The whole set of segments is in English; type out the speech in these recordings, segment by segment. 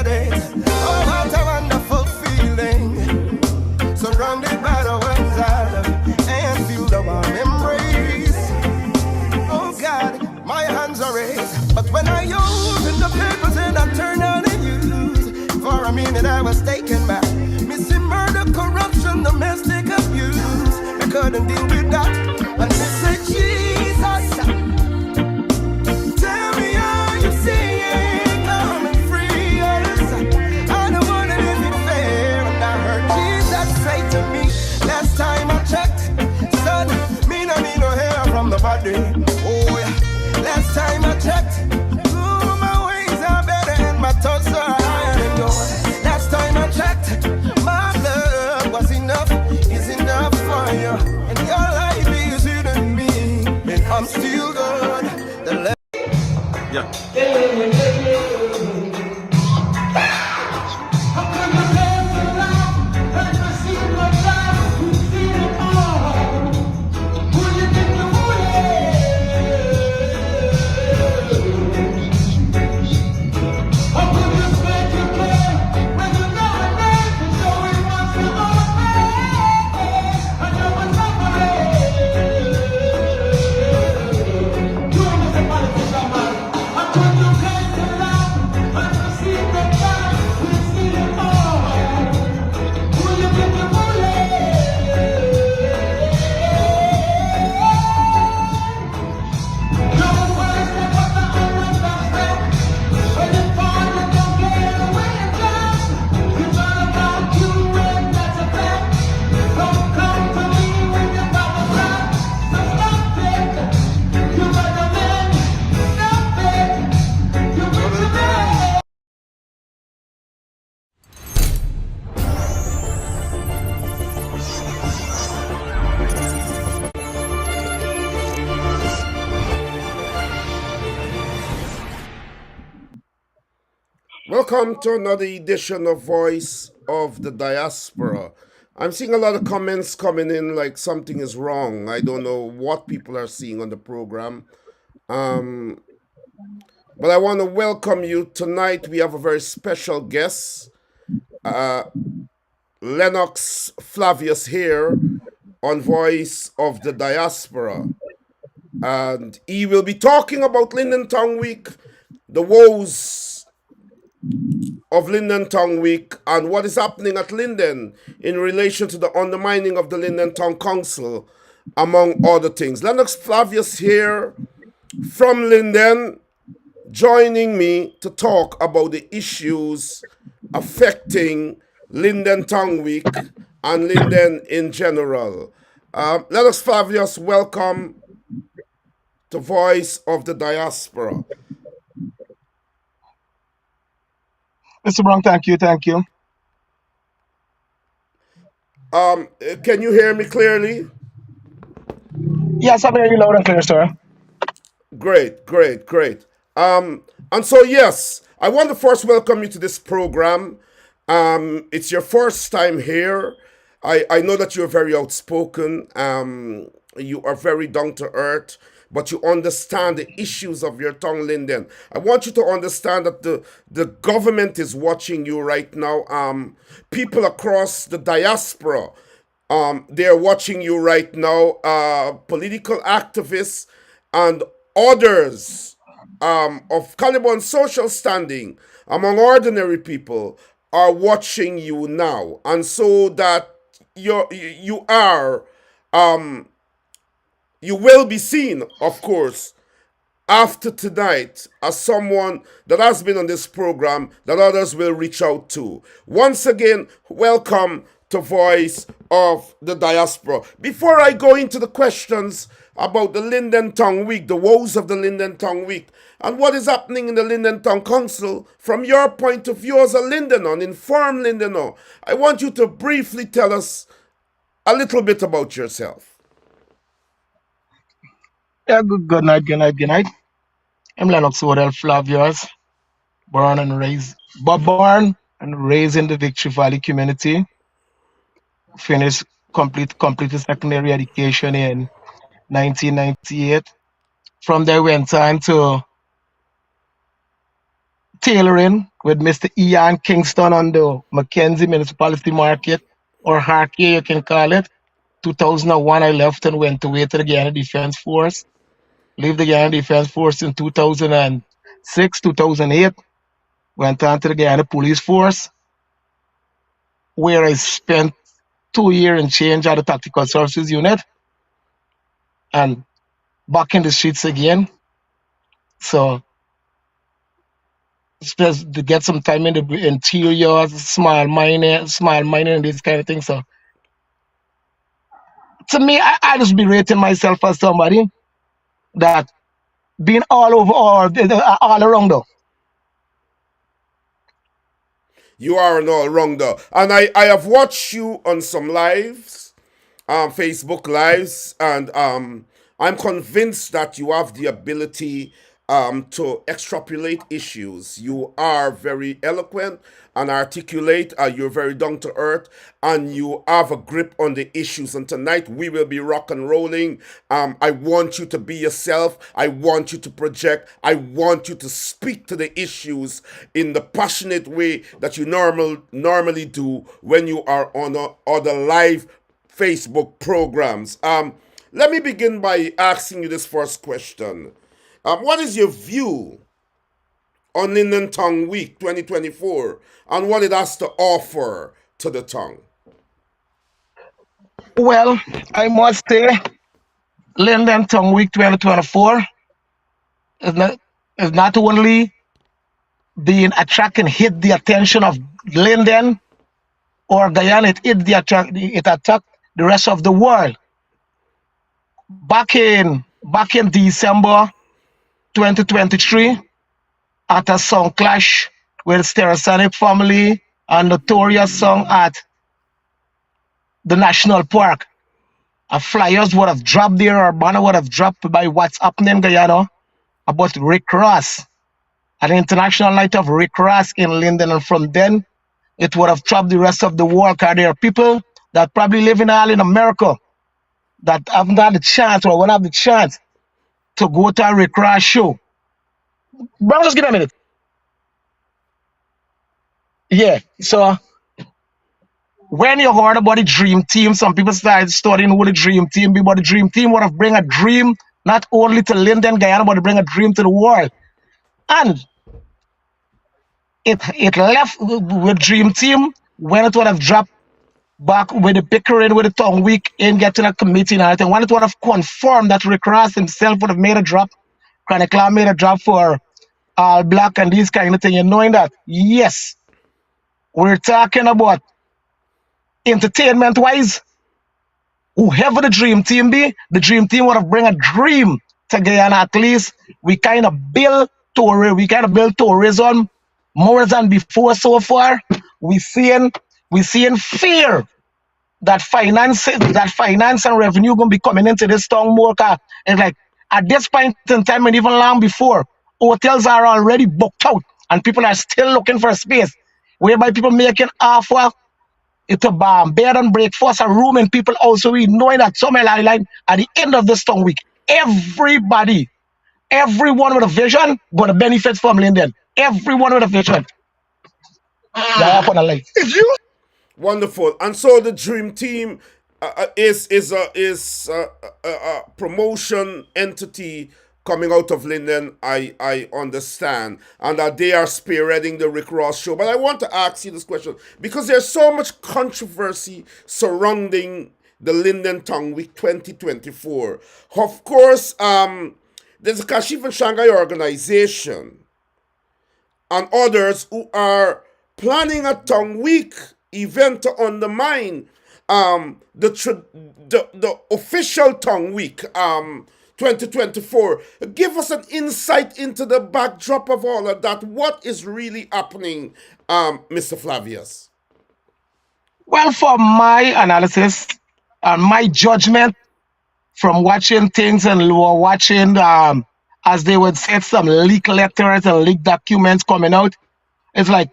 days. Oh, what a wonderful feeling. Surrounded by the ones I love and feel the warm embrace. Oh God, my hands are raised. But when I open the papers and I turn on the news, for a minute I was taken back. Missing murder, corruption, domestic abuse. I couldn't deal with that. And they said, Jesus, tell me how you see it. Come and free us. I don't want to live in fear. And I heard Jesus say to me, last time I checked, son, me no hair from the body. Oh yeah, last time I checked, ooh, my ways are better and my thoughts are higher than yours. Last time I checked, my blood was enough, is enough for you. And your life is hidden me, and I'm still good. Yeah. Welcome to another edition of Voice of the Diaspora. I'm seeing a lot of comments coming in like something is wrong. I don't know what people are seeing on the program. But I want to welcome you tonight. We have a very special guest, Lennox Flavius here on Voice of the Diaspora. And he will be talking about Linden Town Week, the woes of Linden Town Week, and what is happening at Linden in relation to the undermining of the Linden Town Council, among other things. Lennox Flavius here from Linden, joining me to talk about the issues affecting Linden Town Week and Linden in general. Lennox Flavius, welcome to Voice of the Diaspora. Mr. Brown, thank you. Can you hear me clearly? Yes, I'm hearing you loud and clear, sir. Great. And so, yes, I want to first welcome you to this program. It's your first time here. I know that you're very outspoken. You are very down to earth, but you understand the issues of your town, Linden. I want you to understand that the government is watching you right now. People across the diaspora, they're watching you right now. Political activists and others of caliber and social standing among ordinary people are watching you now. And so that you will be seen, of course, after tonight as someone that has been on this program that others will reach out to. Once again, welcome to Voice of the Diaspora. Before I go into the questions about the Linden Town Week, the woes of the Linden Town Week, and what is happening in the Linden Town Council, from your point of view as a Lindener, an informed Lindener, I want you to briefly tell us a little bit about yourself. Yeah, good night. I'm Lennox Odel Flavius, born and raised in the Victory Valley community. Finished completed secondary education in 1998. From there, went on to tailoring with Mr. Ian Kingston on the Mackenzie Municipality Market, or Harkey, you can call it. 2001, I left and went away to the Ghana Defense Force. Leave the Ghana Defense Force in 2006, 2008. Went on to the Ghana Police Force, where I spent 2 years and change at the Tactical Services Unit and back in the streets again. So just to get some time in the interior, small mining and this kind of thing. So to me, I just be rating myself as somebody that been all over all around though. You are an all rounder. And I have watched you on some lives, Facebook lives, and I'm convinced that you have the ability to extrapolate issues. You are very eloquent and articulate. You're very down to earth, and you have a grip on the issues. And tonight we will be rock and rolling. I want you to be yourself. I want you to project. I want you to speak to the issues in the passionate way that you normally do when you are on other live Facebook programs. Let me begin by asking you this first question. What is your view on Linden Town Week 2024 and what it has to offer to the town? Well, I must say, Linden Town Week 2024 is not only being attract and hit the attention of Linden or Guyana, it attacked the rest of the world. Back in December 2023, at a song clash with Stereosonic family and Notorious song at the national park, a flyers would have dropped there or banner would have dropped by what's happening in Guyana about Rick Ross, an international night of Rick Ross in Linden, and from then it would have trapped the rest of the world, because there are people that probably live in America that haven't had the chance or won't have the chance to go to a Rick Ross show. Bro, just give me a minute. Yeah, so when you heard about the Dream Team, some people started studying who the Dream Team be, but the Dream Team would have bring a dream not only to Linden, Guyana, but to bring a dream to the world. And it left with Dream Team when it would have dropped back with the Pickering with the Tongue Week in getting a committee and everything. When it would have confirmed that Rick Ross himself would have made a drop, Chronic Law made a drop for All Black and these kind of thing, and knowing that, yes, we're talking about entertainment wise, whoever the Dream Team be, the Dream Team would have bring a dream to Guyana. At least we kind of build tourism more than before so far. We seeing fear that finance and revenue gonna be coming into this town more. And like at this point in time and even long before, hotels are already booked out and people are still looking for a space. Whereby people making offer it's a bed and breakfast, a room, and people also we knowing that Summer Island at the end of this town week, everyone with a vision got a benefits from Linden. Everyone with a vision. Yeah, up on the light. Wonderful. And so the Dream Team is a promotion entity coming out of Linden. I understand, and that they are spearheading the Rick Ross show. But I want to ask you this question because there's so much controversy surrounding the Linden Town Week 2024. Of course, there's a Kashif and Shanghai organization and others who are planning a Town Week event to undermine the official Town Week 2024. Give us an insight into the backdrop of all of that. What is really happening, Mr. Flavius? Well, for my analysis and my judgment from watching things and watching, as they would say, some leak letters and leak documents coming out, it's like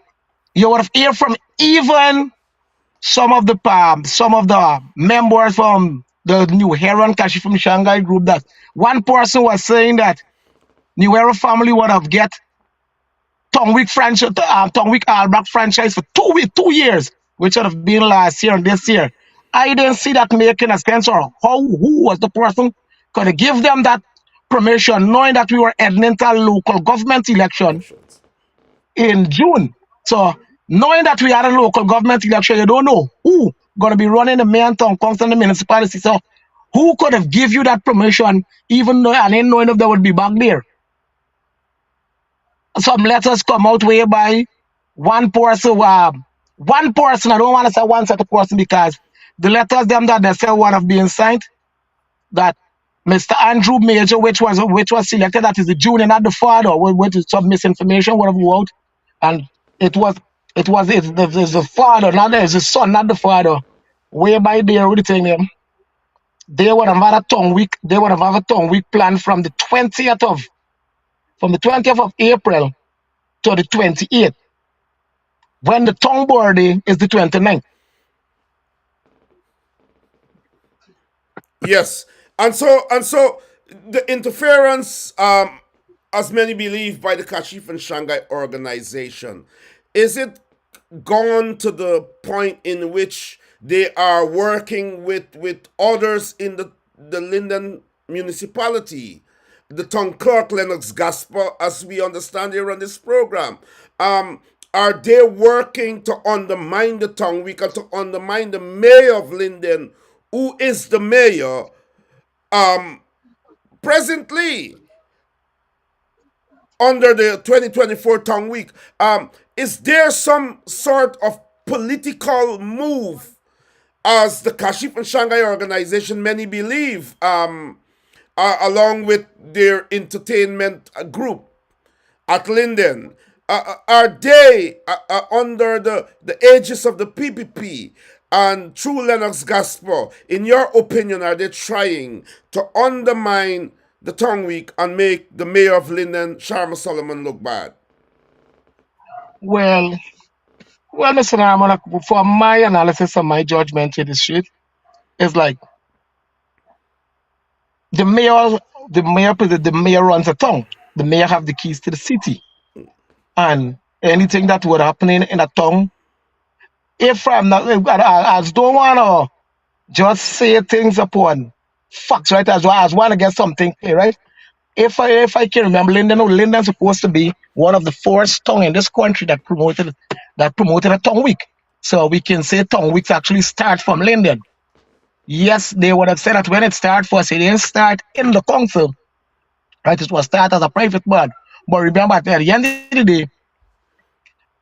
you would have heard from even some of the members from the New Heron Kashi from Shanghai group that one person was saying that New Era family would have get Tongue Week All Black franchise for 2 years, which would have been last year and this year. I didn't see that making a sense, or who was the person going to give them that permission, knowing that we were heading into a local government election Elections. in June. So knowing that we had a local government election, you don't know who going to be running the mayor, town council, and the municipality. So who could have give you that permission, even though and then knowing if they would be back there? Some letters come out whereby one person, I don't want to say one set of person because the letters them that they say one of being signed, that Mr. Andrew Major, which was selected, that is the junior, not the father, which is some misinformation, whatever you out, and it was it's the father, not it's the son, not the father. Whereby they are really telling them they would have had a tongue week, planned from the 20th of April to the 28th, when the tongue board day is the 29th. Yes, and so the interference, as many believe, by the Kashif and Shanghai organization, is it gone to the point in which they are working with others in the Linden municipality, the town clerk Lennox Gasper, as we understand here on this program? Are they working to undermine the town week and to undermine the mayor of Linden, who is the mayor presently under the 2024 town week? Is there some sort of political move, as the Kashif and Shanghai organization, many believe, along with their entertainment group at Linden? Are they under the aegis of the PPP and through Lennox Gospel? In your opinion, are they trying to undermine the tongue week and make the mayor of Linden, Sharma Solomon, look bad? Well, Mr. Narmon, for my analysis and my judgment in the street, is like the mayor, the mayor runs a town. The mayor have the keys to the city, and anything that would happen in a town, if I'm not, I just don't want to just say things upon facts, right? As want to get something clear, right? If I can remember, Linden's supposed to be one of the first tongue in this country that promoted a tongue week. So we can say tongue weeks actually start from Linden. Yes, they would have said that when it started first, it didn't start in the council, right? It was started as a private man. But remember, at the end of the day,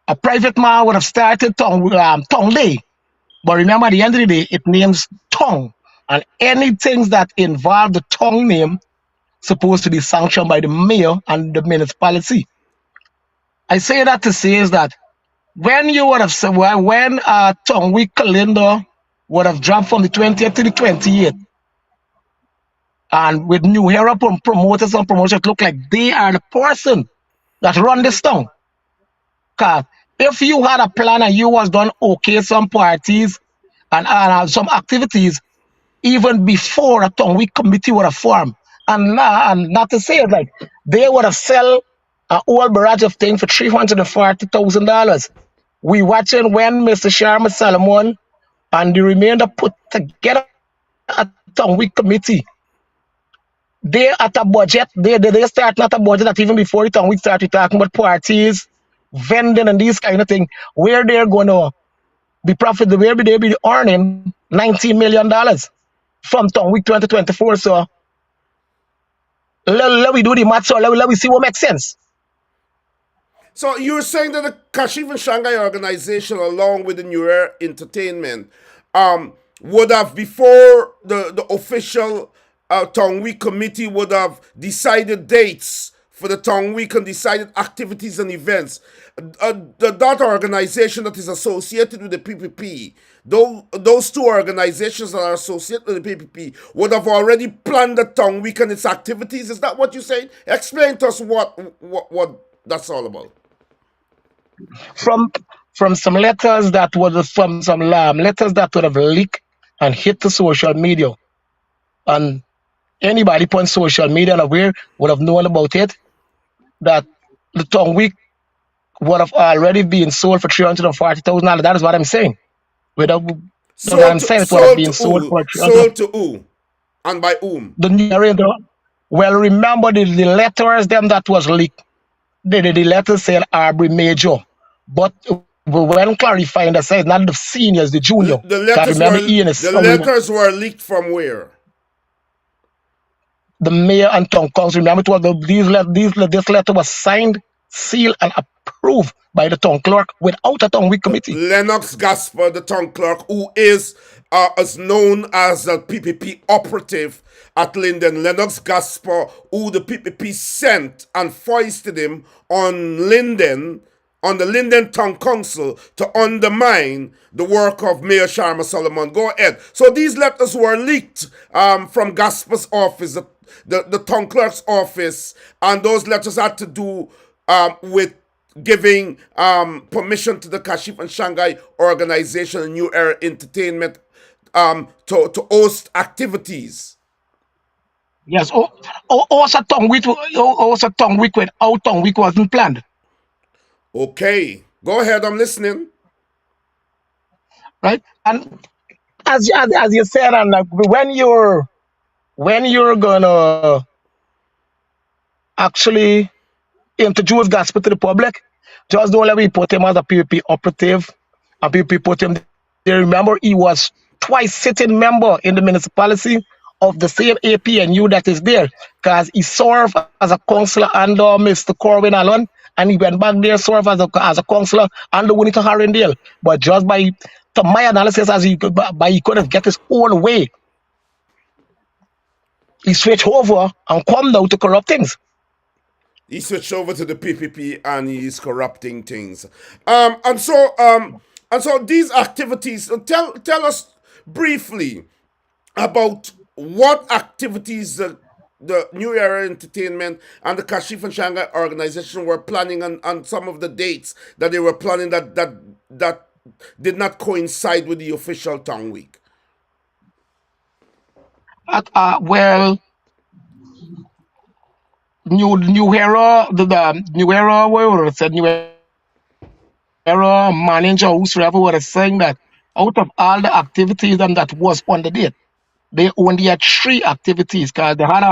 a private man would have started tongue day. But remember, at the end of the day, it names tongue, and anything that involve the tongue name supposed to be sanctioned by the mayor and the municipality. I say that to say is that when you would have said, well, when tongue week calendar would have dropped from the 20th to the 28th, and with new era promoters and promotions look like they are the person that run this town. Cause if you had a plan and you was done okay some parties and some activities even before a tongue week committee would have formed, and not to say it like they would have sell a whole barrage of things for $340,000. We watching when Mr. Sharma Salomon and the remainder put together a tongue week committee. They at a budget, they start not a budget that even before the tongue week started talking about parties, vending and these kind of thing, where they're gonna be profit, where they be earning $19 million from tongue week 2024. So let we do the math, so let we see what makes sense. So you're saying that the Kashif and Shanghai organization, along with the New Era Entertainment, would have, before the official Tongue Week committee would have decided dates for the Tongue Week and decided activities and events. That organization that is associated with the PPP, those two organizations that are associated with the PPP, would have already planned the Tongue Week and its activities. Is that what you're saying? Explain to us what that's all about. From some letters that was from some letters that would have leaked and hit the social media, and anybody on social media and aware would have known about it, that the tongue week would have already been sold for $340,000. That is what I'm saying. Without, that's what I'm saying. It would have Sold been to sold who? for 300. Sold to who? And by whom? The new arranger. Well, remember the letters them that was leaked. The letters said Arbery Major, but when clarifying that said not the seniors, the junior. The Because letters remember were Ian is the somewhere. letters were leaked from where? The mayor and town council. Remember, it was this letter was signed, sealed, and approved by the town clerk without a town week committee. Lennox Gasper, the town clerk, who is known as a PPP operative at Linden. Lennox Gasper, who the PPP sent and foisted him on Linden, on the Linden Town Council to undermine the work of Mayor Sharma Solomon. Go ahead. So these letters were leaked from Gasper's office, the town clerk's office, and those letters had to do with giving permission to the Kashif and Shanghai organization, New Era Entertainment, to host activities. Yes, also tongue week without tongue week wasn't planned. Okay, go ahead. I'm listening. Right, and as you said, and when you're gonna actually introduce gospel to the public, just don't let me put him as a PPP operative and PPP put him there. Remember, he was twice sitting member in the municipality of the same APNU that is there, because he served as a councillor under Mr. Corwin Allen, and he went back there served as a councillor under Winnie Harrendale. But just to my analysis, as he couldn't get his own way, he switched over and come now to corrupt things. He switched over to the PPP and he's corrupting things. And so these activities. Tell us briefly about what activities the New Era Entertainment and the Kashif and Shanghai organization were planning on some of the dates that they were planning that did not coincide with the official town week. Well, new era, the new era, where said new era manager whosoever was saying that out of all the activities that was on the date, they only had 3 activities, because they had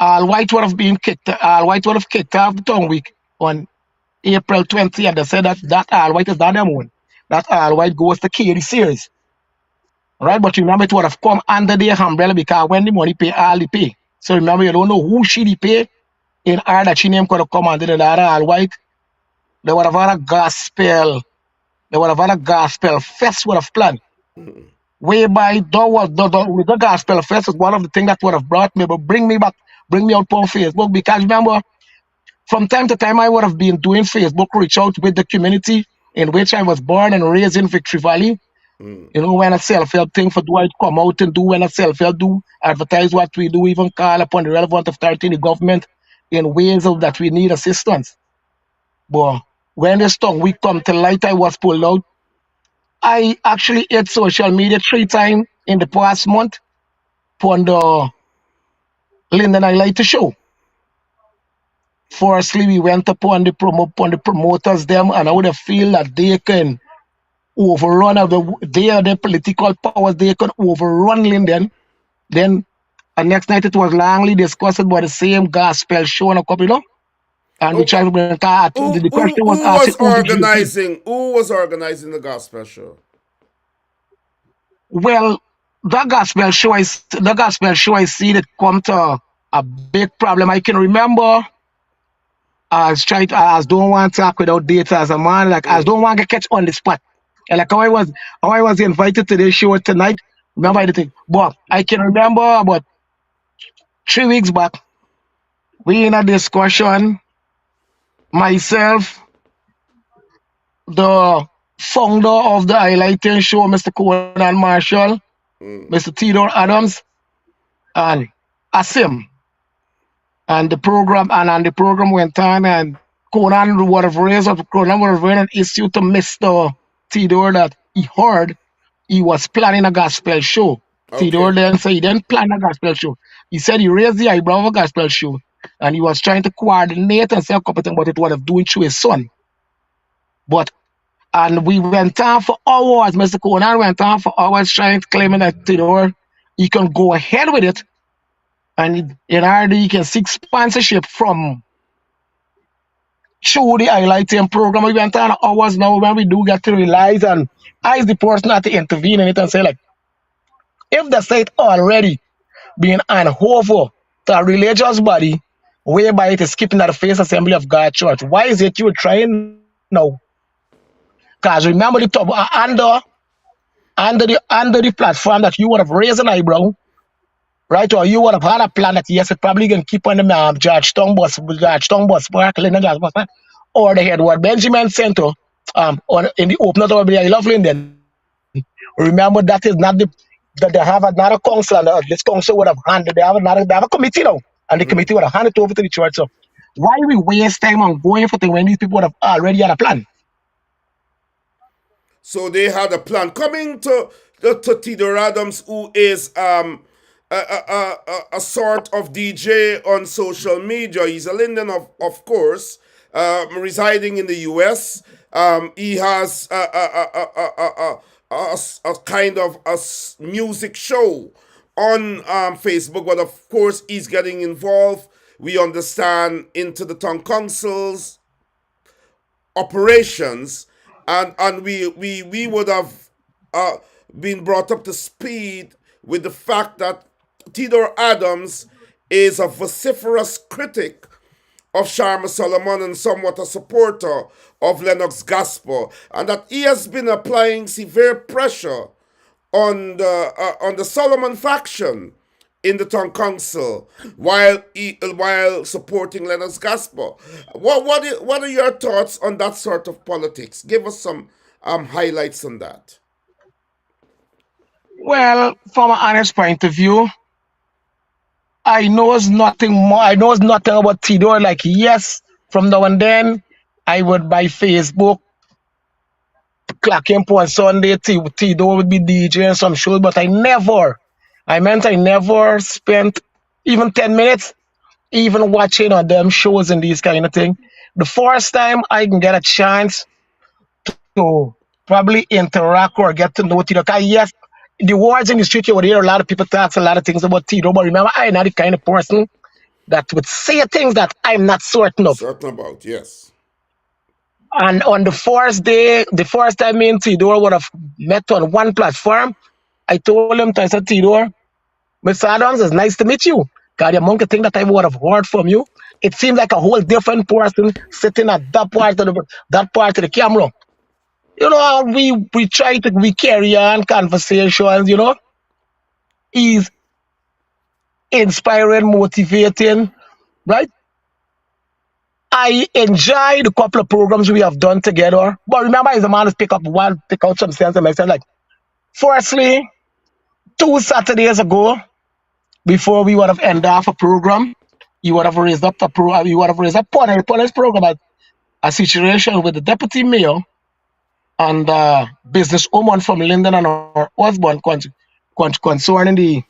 all white would have kicked off the town week on April 20th, and they said that all white is not their own. That all white goes to KD series. Right, but remember it would have come under their umbrella, because when the money pay, all the pay. So remember, you don't know who she pay in order that she name could have come under the other all white. They would have had a gospel. They would have had a gospel fest would have planned. Whereby the gospel fest is one of the things that would have brought me, but bring me out on Facebook, because remember, from time to time I would have been doing Facebook reach out with the community in which I was born and raised in Victory Valley. When a self-help thing for do I come out and do, when a self-help do, advertise what we do, even call upon the relevant authority in the government in ways of that we need assistance. But when this tongue we come to light, I was pulled out. I actually hit social media 3 times in the past month on the Linden Highlight show. Firstly, we went upon the promoters them, and I would have feel that they can overrun the political powers, they can overrun Linden. Then next night it was Langley discussed about the same gospel show and a couple, and we tried to bring the question was asked who was organizing the gospel show? Well, the gospel show I see that come to a big problem. I can remember I don't want to talk without data as a man, like I don't want to catch on the spot. And like how I was invited to this show tonight, remember anything. But I can remember about 3 weeks back, we in a discussion, myself, the founder of the highlighting show, Mr. Conan Marshall, Mr. Theodore Adams, and Asim. And the program went on, and Conan would have raised an issue to Mr. Theodore that he heard he was planning a gospel show. Okay. Theodore then said he didn't plan a gospel show. He said he raised the eyebrow of a gospel show, and he was trying to coordinate and say a couple things, but it would have doing through his son. But and we went on for hours. Mr. Conan went on for hours trying to claim that he can go ahead with it, and in order he can seek sponsorship from through the highlighting program. We went on hours now when we do get to realize, and I is the person that to intervene in it and say like, if the state already being an over to a religious body whereby it is keeping at the face assembly of God church, why is it you trying now? Because remember the top under the platform that you would have raised an eyebrow, right? Or you would have had a plan that yes, it probably can keep on the George Bus Park, Linden Bus Park, or the Edward Benjamin Center on in the open of the I love Linden. Remember that is not the that they have another council and this council would have handed they have a committee now. And the committee would have handed it over to the church. So why we waste time on going for things when these people would have already had a plan? So they had a plan. Coming to Theodore Adams, who is a sort of DJ on social media. He's a Linden, of course, residing in the US. He has a kind of music show on Facebook, but of course, he's getting involved. We understand into the town councils operations, and we would have uh, been brought up to speed with the fact that Theodore Adams is a vociferous critic of Sharma Solomon and somewhat a supporter of Lennox Gospel, and that he has been applying severe pressure on the Solomon faction in the town council while supporting Lennox Gospel. What are your thoughts on that sort of politics? Give us some highlights on that. Well, from an honest point of view, I knows nothing more. I knows nothing about Tidor. Like yes, from now and then, I would by Facebook clock him on Sunday. Tidor would be DJing some shows, but I never spent even 10 minutes even watching on them shows and these kind of thing. The first time I can get a chance to probably interact or get to know Tito. Cause yes, the words in the street you would hear a lot of people talk a lot of things about Tito, but remember I'm not the kind of person that would say things that I'm not certain of. Certain about, yes. And on the first day, the first time me and Tidor would have met on one platform, I told him, I said, Tidor, Mr. Adams, it's nice to meet you. Because the amount of things that I would have heard from you, it seems like a whole different person sitting at that part of the camera. You know, we try to we carry on conversations, you know. He's inspiring, motivating, right? I enjoy the couple of programs we have done together. But remember, as a man to pick out some sense and myself. Like, firstly, 2 Saturdays ago, before we would have ended off a program, you would have raised up you would have raised up upon his program a situation with the deputy mayor and businesswoman from Linden and her husband concerning the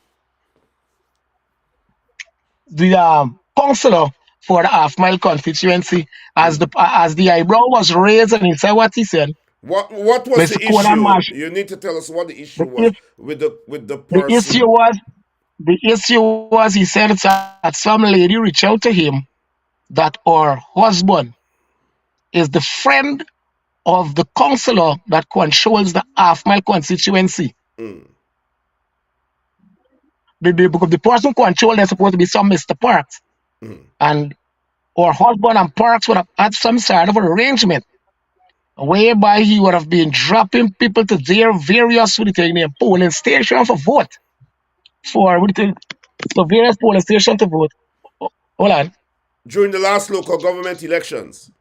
councillor for the half mile constituency. As the eyebrow was raised and he said what he said, What was Mr. the Conan issue? Marsh, You need to tell us what the issue the, was is- with the the issue person. was the issue was he said that some lady reached out to him that her husband is the friend of the councillor that controls the half mile constituency. Mm, Because the person controlled is supposed to be some Mr. Parks. mm. And her husband and Parks would have had some sort of arrangement whereby he would have been dropping people to their various what do you think, polling station for vote. For what do you think, for various polling station to vote. Hold on. During the last local government elections.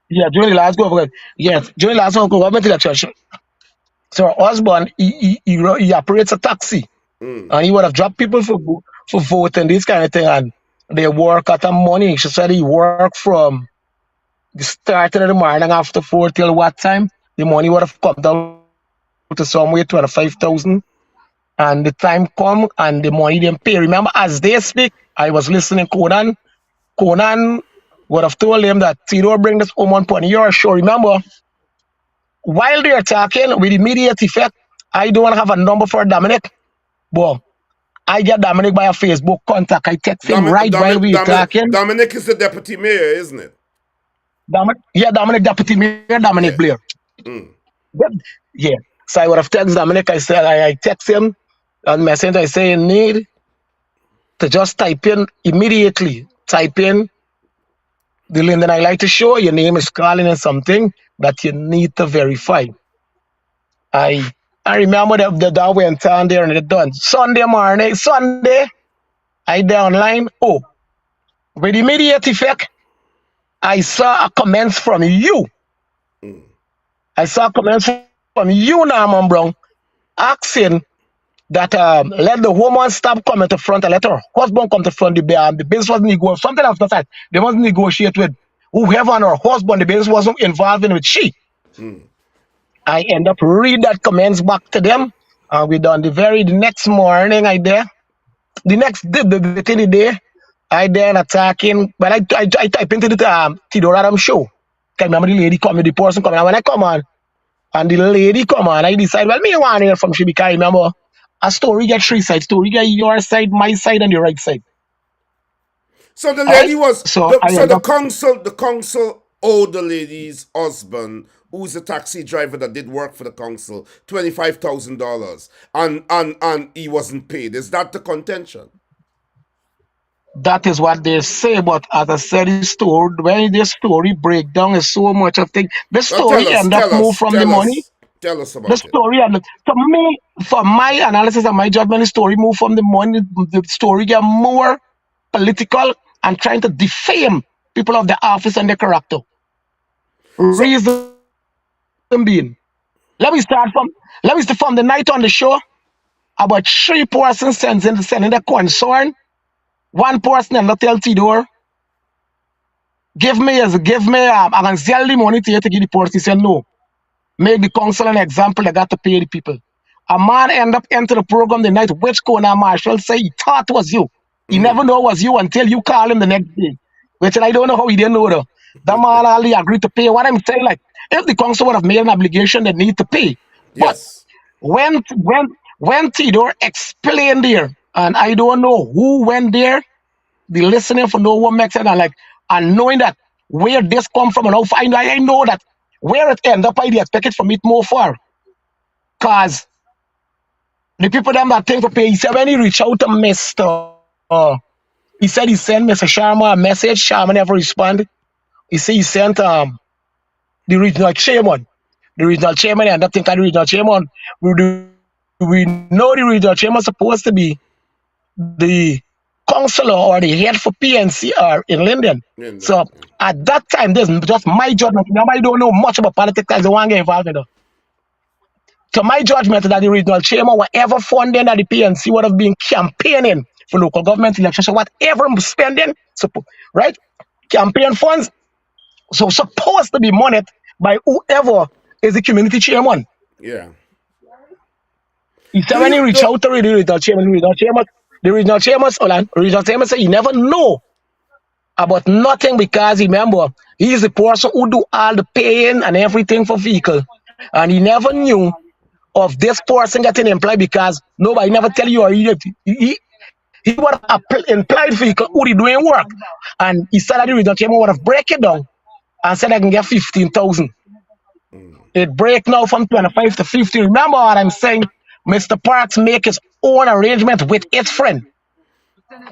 Yeah, during the last government. Yes, during the last government election. So her husband he operates a taxi. Mm. And he would have dropped people for vote and this kind of thing. And they work at a money. She said he worked from the start of the morning after 4 till what time? The money would have come down to somewhere 25,000. And the time come and the money didn't pay. Remember, as they speak, I was listening Conan. Conan would have told him that Theodore bring this home on point. You're sure. Remember, while they're talking with immediate effect, I don't have a number for Dominic. Well, I get Dominic by a Facebook contact. I text him right while we talking. Dominic is the deputy mayor, isn't it? Dominic Deputy Mayor, Dominic Yeah. Blair. Mm. Yeah. So I would have texted Dominic. I said, I text him on Messenger. I say, you need to just type in immediately. Type in the Linden I like to show. Your name is calling and something that you need to verify. I remember that went on there and it done. Sunday, I there online. Oh, with immediate effect, I saw a comments from you. Mm. I saw comments from you, Norman Brown, asking that let the woman stop coming to front and let her husband come to front. The business wasn't negotiated. Something after that. They must negotiate with whoever and her husband. The business wasn't involved in with she. Mm. I end up read that comments back to them. We done the next morning. I there. The next the day, I then attacking. But I type into the Tidor show. Can remember the lady come, the person come, and when I come on, and the lady come on, I decide, well, me want to hear from she because remember, a story get three sides. Story get your side, my side, and the right side. So the All right? lady was So the council owed the lady's husband, who's a taxi driver that did work for the council, $25,000, and he wasn't paid. Is that the contention? that is what they say, but as I said, when this story breakdown is so much of thing. The story end up move from the money. Tell us The about it. story and for me, for my analysis and my judgment, the story move from the money. The story get more political and trying to defame people of the office and the character. So Reason being, let me start from the night on the show. About three persons sending the concern. One person and not tell Tidor, give me I can sell the money to you to give the person. He said no. Make the council an example. I got to pay the people. A man end up enter the program the night which corner Marshall say he thought was you. He never know it was you until you call him the next day. Which I don't know how he didn't know though. The man only agreed to pay. What I'm saying, like, if the council would have made an obligation, they need to pay. But yes. when Tidor explained there, and I don't know who went there, the listening for no one makes it, and knowing that where this come from and how far I know that where it end up, I expect it from it more far. Cause the people them that think to pay, he said when he reached out to Mr. He said he sent Mr. Sharma a message. Sharma never responded. He said he sent the regional chairman. The regional chairman ended up thinking the regional chairman. We know the regional chairman supposed to be the counselor or the head for PNC in Linden. So at that time, this is just my judgment. Now I don't know much about politics as the one get involved in it. So my judgment is that the regional chairman, whatever funding that the PNC would have been campaigning for local government elections, so whatever spending, right? Campaign funds, so supposed to be moneyed by whoever is the community chairman. Yeah. He said when he reached out to the regional chairman said he never know about nothing because remember, he's the person who do all the paying and everything for vehicle. And he never knew of this person getting employed because nobody never tell you or he would have implied vehicle who he doing work. And he said that the regional chairman would have break it down and said I can get 15,000. It break now from 25 to 50. Remember what I'm saying? Mr. Parks make his own arrangement with his friend.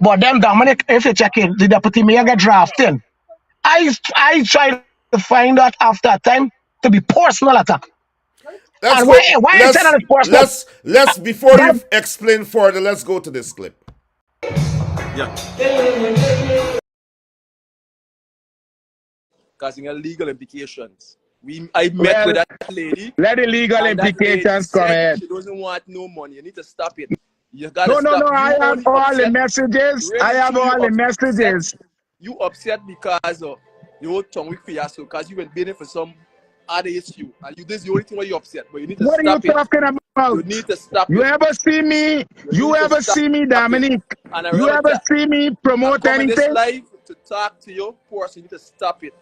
But then Dominic, if you check it, the deputy mayor get drafted. I try to find out after a time to be personal attack. Let's and go. why I say that is personal? Let's before you explain further, let's go to this clip. Yeah. Causing legal implications. I met with that lady. Let the legal implications come in. She doesn't want no money. You need to stop it. You gotta No. stop. I have all the messages. Really, I have all the messages. You upset because of the whole tongue week fiasco because you were bidding for some other issue. And this is the only thing where you upset. But you need to what stop it. What are you talking about? You need to stop you it. Ever see me? You ever see me, Dominic? You ever see me promote anything? Live talk to your person, you need to stop it.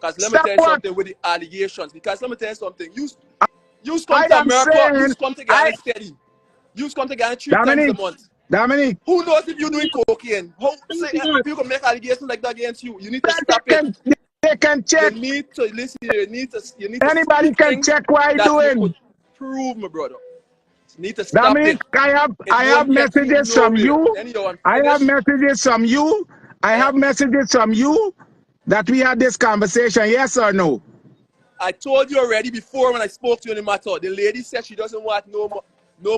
Because let me Stop tell you what? something with the allegations. Because let me tell you something. You come I to am America, you saying, come to I, Ghana steady. You come to Ghana 3 times a Dominic, month. Dominic, Who knows if you're doing cocaine? People can make allegations like that against you. You need to they stop it. can, they can You check. need to listen. You need to Anybody speak can things check what I that you doing. could prove, my brother. You need to stop Dominic, it. It I have won't get you messages from nowhere. you. Then you're I have unfinished. messages from you. I Eh? have messages from you that we had this conversation. Yes or no? I told you already before when I spoke to you in the matter. The lady said she doesn't want no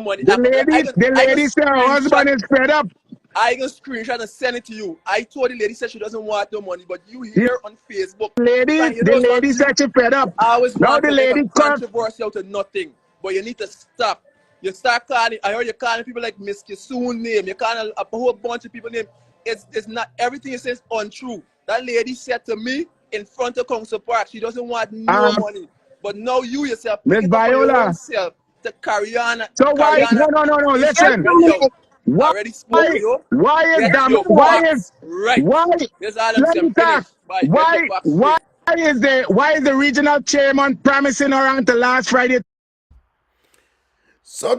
money. The I can lady said her screenshot. husband is fed up. I can screenshot and send it to you. I told the lady said she doesn't want no money, but you The here on Facebook lady, trying. You the know lady something? said she fed up. You always Now want the to make a lady called. controversy out of nothing, but you need to stop. You start calling. I heard you calling people like Miss Kisoon name. You calling a whole bunch of people name. It's not everything you say is untrue. That lady said to me in front of Council Park she doesn't want no money. But now you yourself pick Miss it up for your own Viola. self to So why? No. issue. Listen. Ready out. Why? Already spoke to you. Why is Get Dam? your facts right. Why? This all I'm Let saying. me talk. Finish. Bye. Get your facts straight. Why is the regional chairman promising her until last Friday? So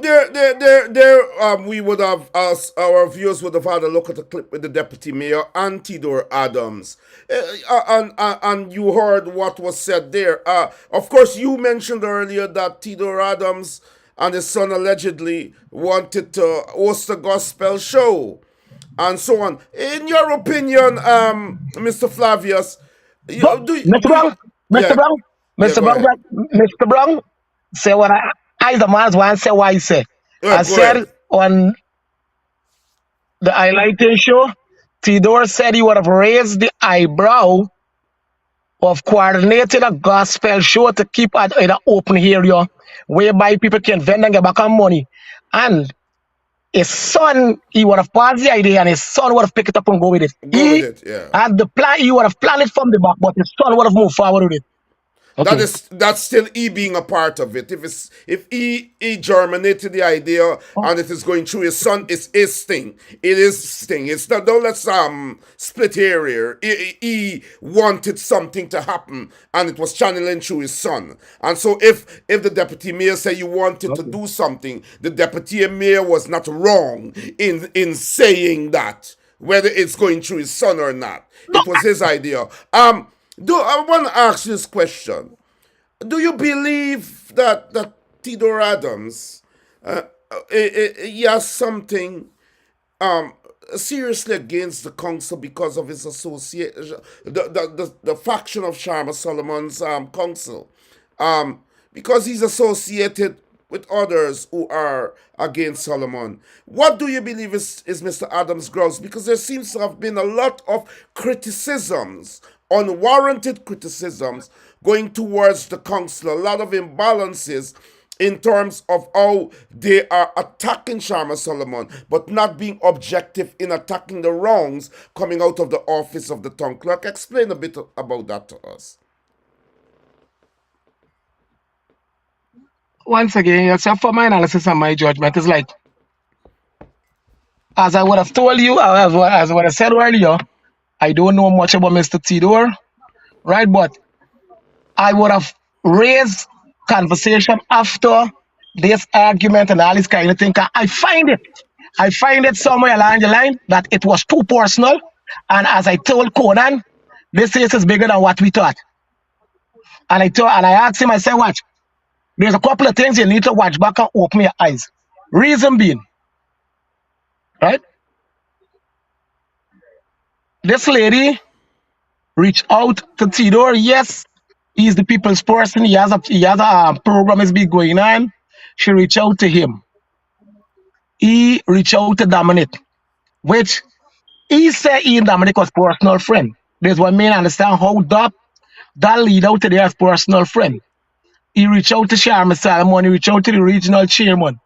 we would have, us, our viewers would have had a look at the clip with the deputy mayor and Theodore Adams, and you heard what was said there. Of course, you mentioned earlier that Theodore Adams and his son allegedly wanted to host a gospel show, and so on. In your opinion, Mr. Flavius, Go, Mr. do you, Brown, Mr. yeah, Brown, yeah, Mr. go Brown, ahead. Mr. Brown, say what I the man's one say what I say. Yeah, I go said ahead. on the highlighting show, Theodore said he would have raised the eyebrow of coordinating a gospel show to keep it in an open area whereby people can vend and get back on money. And his son, he would have passed the idea and his son would have picked it up and go with it. Go with He it, yeah. had the plan, he would have planned it from the back, but his son would have moved forward with it. Okay. That's still E being a part of it. If E germinated the idea and it is going through his son, it's his thing. It is his thing. It's not, don't let's split here. E wanted something to happen and it was channeling through his son. And so if the deputy mayor said you wanted to Okay. do something, the deputy mayor was not wrong in saying that, whether it's going through his son or not. No, It was his idea. I want to ask this question. Do you believe that Theodore Adams he has something seriously against the council because of his associate the faction of Sharma Solomon's council, because he's associated with others who are against Solomon. What do you believe is Mr. Adams' grounds? Because there seems to have been a lot of criticisms, unwarranted criticisms, going towards the council, a lot of imbalances in terms of how they are attacking Sharma Solomon, but not being objective in attacking the wrongs coming out of the office of the town clerk. Explain a bit about that to us. once again, except for my analysis and my judgment, is like, as I would have told you, as what I said earlier, I don't know much about Mr. Theodore, right? But I would have raised conversation after this argument and all this kind of thing. 'Cause I find it somewhere along the line that it was too personal. And as I told Conan, this case is bigger than what we thought. And I asked him, I said, watch, there's a couple of things you need to watch back and open your eyes. Reason being, right? This lady reached out to Theodore. Yes, he's the people's person. He has a program is big going on. She reached out to him. He reached out to Dominic, which he said he and Dominic was personal friend. There's one man understand how that lead out to their personal friend. He reached out to Sharma Salomon. He reached out to the regional chairman.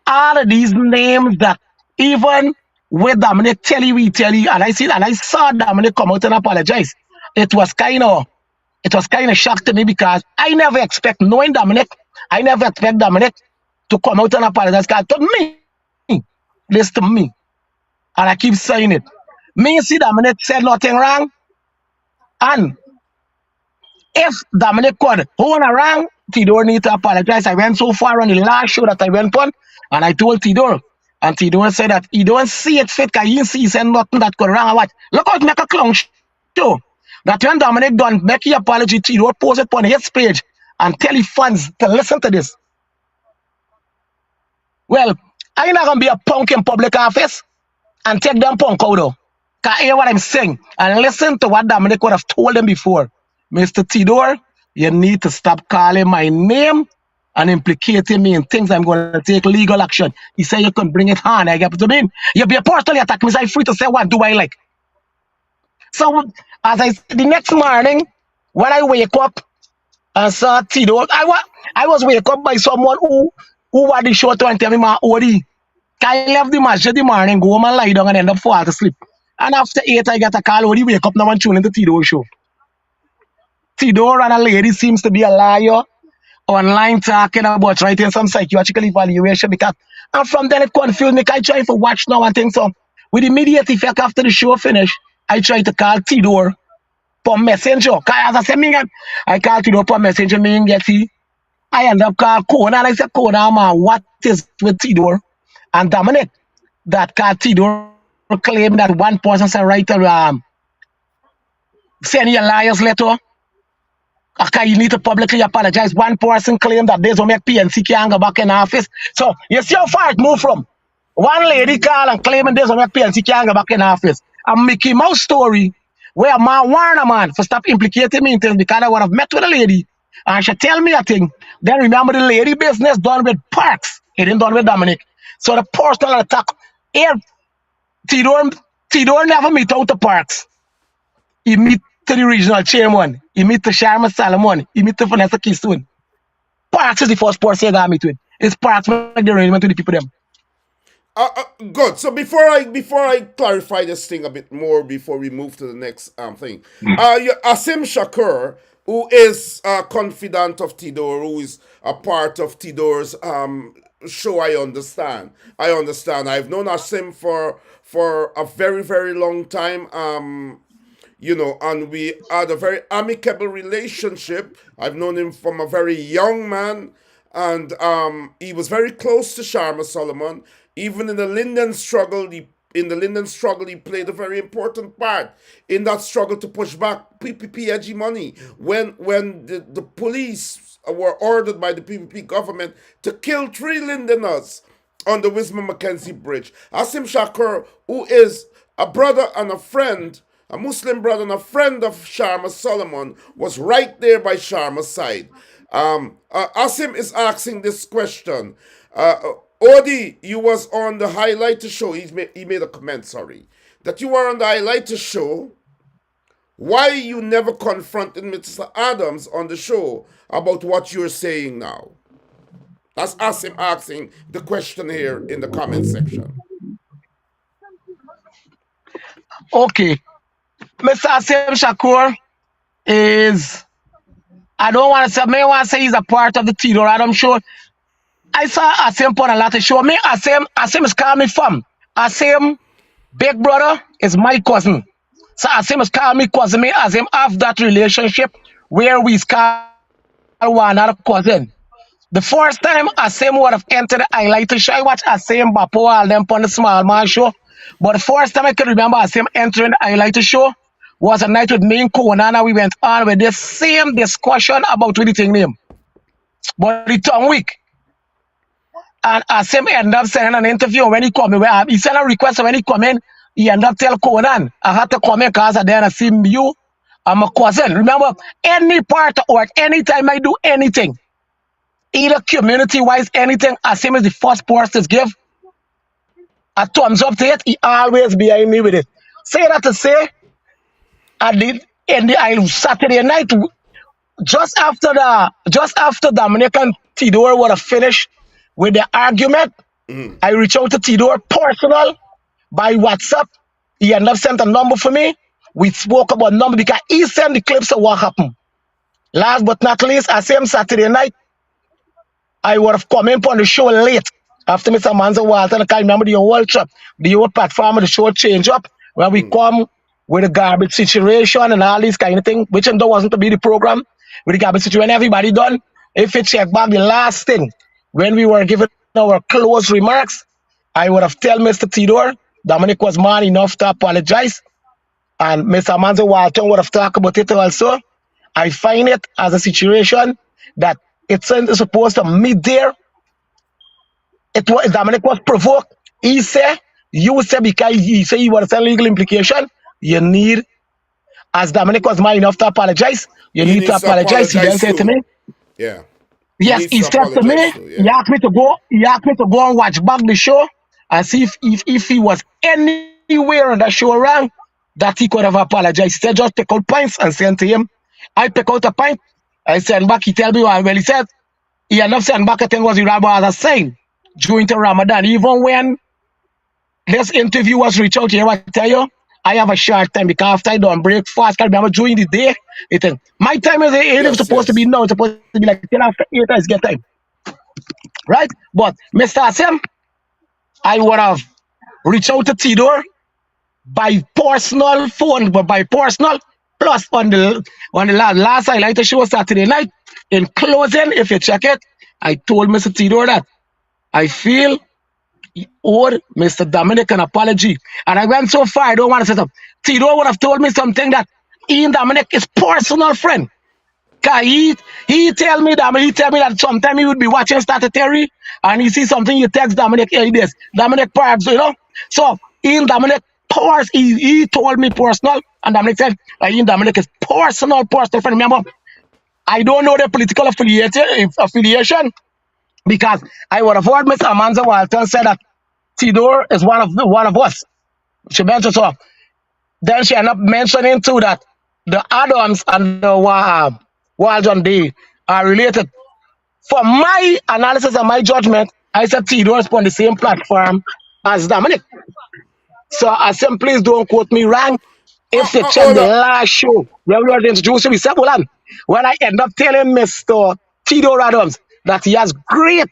All of these names that even with Dominic tell you, and I saw Dominic come out and apologize. It was kind of shock to me because I never expect knowing Dominic, I never expect Dominic to come out and apologize. 'Cause to me, listen to me, and I keep saying it. Me see Dominic said nothing wrong. And if Dominic could hold around, Tidor need to apologize. I went so far on the last show that I went on, and I told Tidor. And Tidor said that he don't see it fit because he see said nothing that could wrong. What? Look out, make a clown show. That when Dominic done make his apology, Tidor post it on his page and tell his fans to listen to this. Well, I ain't not gonna be a punk in public office and take them punk out though. Can hear what I'm saying and listen to what Dominic would have told him before. Mr. Tidor, you need to stop calling my name and implicating me in things I'm going to take legal action. He said you can bring it on. I get what you mean. You be a personally attack me, so I'm free to say what do I like. So as I the next morning, when I wake up and saw Tidor, I was wake up by someone who was the show to and tell me my OD. I left the match the morning, go home and lie down and end up fall to sleep. And after 8, I get a call, OD wake up now and tune into Tidor show. Tidor and a lady seems to be a liar online talking about writing some psychiatrical evaluation because and from then it confused me. I try to watch now and things so with immediate effect after the show finish, I try to call Tidor for messenger. As I said, I call Tidor for messenger, me get he. I end up call Conan and I said, Conan, man, what is with Tidor? And Dominic, that called Tidor claim that one person said writer send you a liar's letter. Okay, you need to publicly apologize. One person claimed that they don't make PNC can't go back in office. So you see how far it moved from. One lady call and claiming they don't make PNC can't go back in office. A Mickey Mouse story where man warn a man for stop implicating me in things because I would have met with a lady and she tell me a thing. Then remember the lady business done with Parks. It didn't done with Dominic. So the personal attack. Here, Tidor never meet out the Parks. He meet to the regional chairman. He meet to Sharma Salomon. He meet to Vanessa Keystone. Parks is the first person you got meet with. It's Parks make the arrangement with the people them. Good. So before I clarify this thing a bit more before we move to the next thing, Asim Shakur, who is a confidant of Tidor, who is a part of Tidor's show, I understand. I've known Asim for a very very long time. And we had a very amicable relationship. I've known him from a very young man, and he was very close to Sharma Solomon. Even in the Linden struggle, he played a very important part in that struggle to push back PPP hegemony. When the police were ordered by the PPP government to kill 3 Lindeners on the Wismar Mackenzie Bridge. Asim Shakur, who is a brother and a friend, a Muslim brother and a friend of Sharma Solomon, was right there by Sharma's side. Asim is asking this question. Odi, you was on the highlighter show. He made a comment, sorry. That you were on the highlighter show. Why you never confronted Mr. Adams on the show about what you're saying now? That's Asim asking the question here in the comment section. Okay. Mr. Asim Shakur is, I don't want to say, I want to say he's a part of the Tidor Adam show. I saw Asim on a lot of show. Me, Asim is calling me fam. Asim, big brother, is my cousin. So Asim is calling me cousin. Me, Asim have that relationship where we call one another cousin. The first time Asim would have entered the highlighter show, I watched Asim Bapo all them on the small man show. But the first time I can remember Asim entering the highlighter show was a night with me and Konana. We went on with the same discussion about what the thing name. But the tongue week. And Asim ended up sending an interview when he come in. He sent a request when he come in. He ended up telling Conan, I had to come in because I didn't see you. I'm a cousin. Remember, any part of work, anytime I do anything, either community-wise, anything, Asim is the first person to give a thumbs up to it. He always behind me with it. Say that to say, I did in the Saturday night, just after Dominic and Tidor would have finished with the argument, I reached out to Tidor personal by WhatsApp. He ended up sent a number for me. We spoke about number because he sent the clips of what happened. Last but not least, I same Saturday night, I would have come in on the show late after Mr. Manzo Walter. I can't remember the whole trip, the whole platform of the show changed up. when we come with a garbage situation and all these kind of things, which there wasn't to be the program with the garbage situation, everybody done. If you check back the last thing, when we were giving our close remarks, I would have tell Mr. Tidor, Dominic was man enough to apologize, and Mr. Manzo Walton would have talked about it also. I find it as a situation that it's supposed to meet there. It was Dominic was provoked. He said, you said because he said he was a legal implication, you need, as Dominic was man enough to apologize, you He need to needs to apologize. He then apologize said to too. me, Yeah. He yes, needs he to said to apologize me, too. he Yeah. asked me to go, he asked me to go and watch back the show and see if he was anywhere on that show around that he could have apologized. He said just pick out points and send to him. I pick out a point, I send back, he tell me well he said he ended up sending back a thing was the rabbi as a sign during the Ramadan. Even when this interview was reached out here, I tell you, I have a short time because after I done breakfast, I remember during the day, my time is it ain't Yes, supposed to be yes. now, it's supposed to be like 10 after 8 is get time. Right? But Mr. Asim, I would have reached out to Tidor by personal phone, but by personal plus on the last highlight the show Saturday night. In closing, if you check it, I told Mr. Tidor that I feel he owed Mr. Dominic an apology. And I went so far, I don't want to set up. Tidor would have told me something that Ian Dominic is personal friend. Cause he tell me that sometime he would be watching statutory and he see something you text Dominic, hey this, Dominic perhaps, So Ian Dominic he told me personal and Dominic said Ian Dominic is personal friend. Remember, I don't know the political affiliation because I would have heard Mr. Amanza Walton said that Tidor is one of us. She mentioned so. Then she ended up mentioning too that the Adams and the Walton they are related. For my analysis and my judgment, I said Tidor is on the same platform as Dominic. So I said, please don't quote me wrong. If you check Hold the up. last show where we were introduced to said, when I end up telling Mr. Tidor Adams that he has great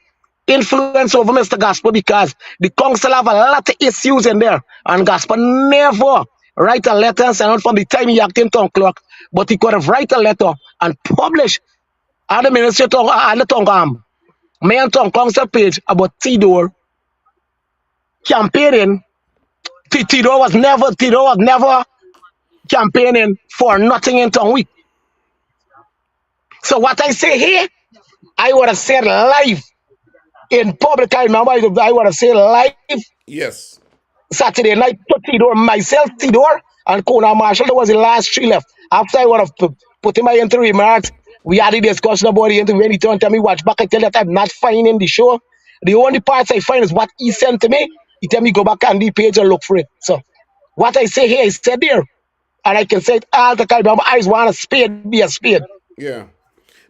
influence over Mr. Gasper because the council have a lot of issues in there, and Gasper never write a letter and send out from the time he acted town clerk, but he could have write a letter and publish on the ministry on the tongue main tongue council page about Tidor campaigning. Tidor was never campaigning for nothing in town week. So what I say here, I would have said live in public. I remember I would have said live Yes. Saturday night to Tidor, myself, Tidor, and Kona Marshall. That was the last three left. After I would have put in my entry remarks, we had a discussion about the interview. When he turned to me, watch back, I tell you that I'm not finding the show. The only parts I find is what he sent to me. He tell me go back on the page and look for it. So what I say here, I said there. And I can say it all the time. My eyes want a spade, be a spade. Yeah.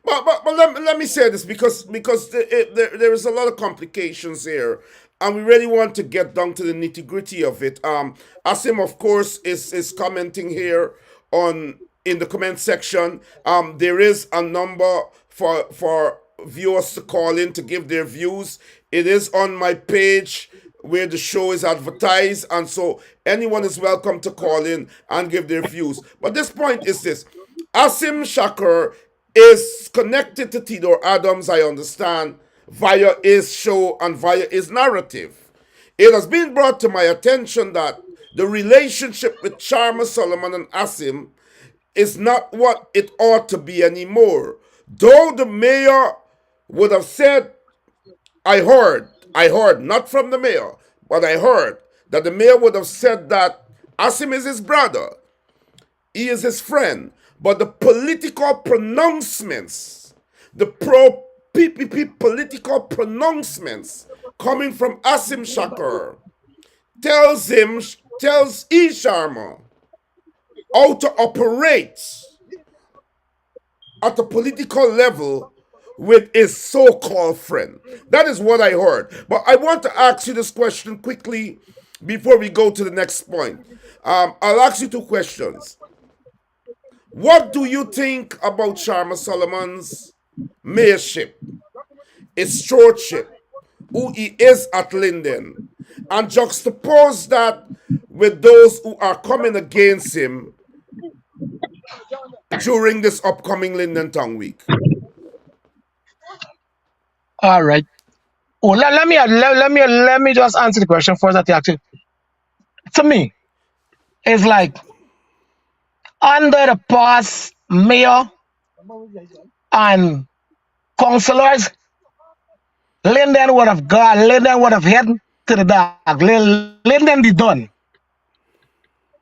But let me say this because there is a lot of complications here, and we really want to get down to the nitty gritty of it. Asim, of course, is commenting here on in the comment section. There is a number for viewers to call in to give their views. It is on my page where the show is advertised, and so anyone is welcome to call in and give their views. But this point is this: Asim Shakur is connected to Tidor Adams, I understand, via his show and via his narrative. It has been brought to my attention that the relationship with Sharma Solomon and Asim is not what it ought to be anymore. Though the mayor would have said, I heard, not from the mayor, but I heard that the mayor would have said that Asim is his brother, he is his friend, but the political pronouncements, the pro PPP political pronouncements coming from Asim Shakur tells E. Sharma how to operate at a political level with his so-called friend. That is what I heard. But I want to ask you this question quickly before we go to the next point. I'll ask you two questions. What do you think about Sharma Solomon's mayorship, his stewardship, who he is at Linden, and juxtapose that with those who are coming against him during this upcoming Linden Town week? All right. Oh, let me just answer the question first. That you actually, to me, it's like under the past mayor and councillors, Linden would have head to the dark. Linden be done.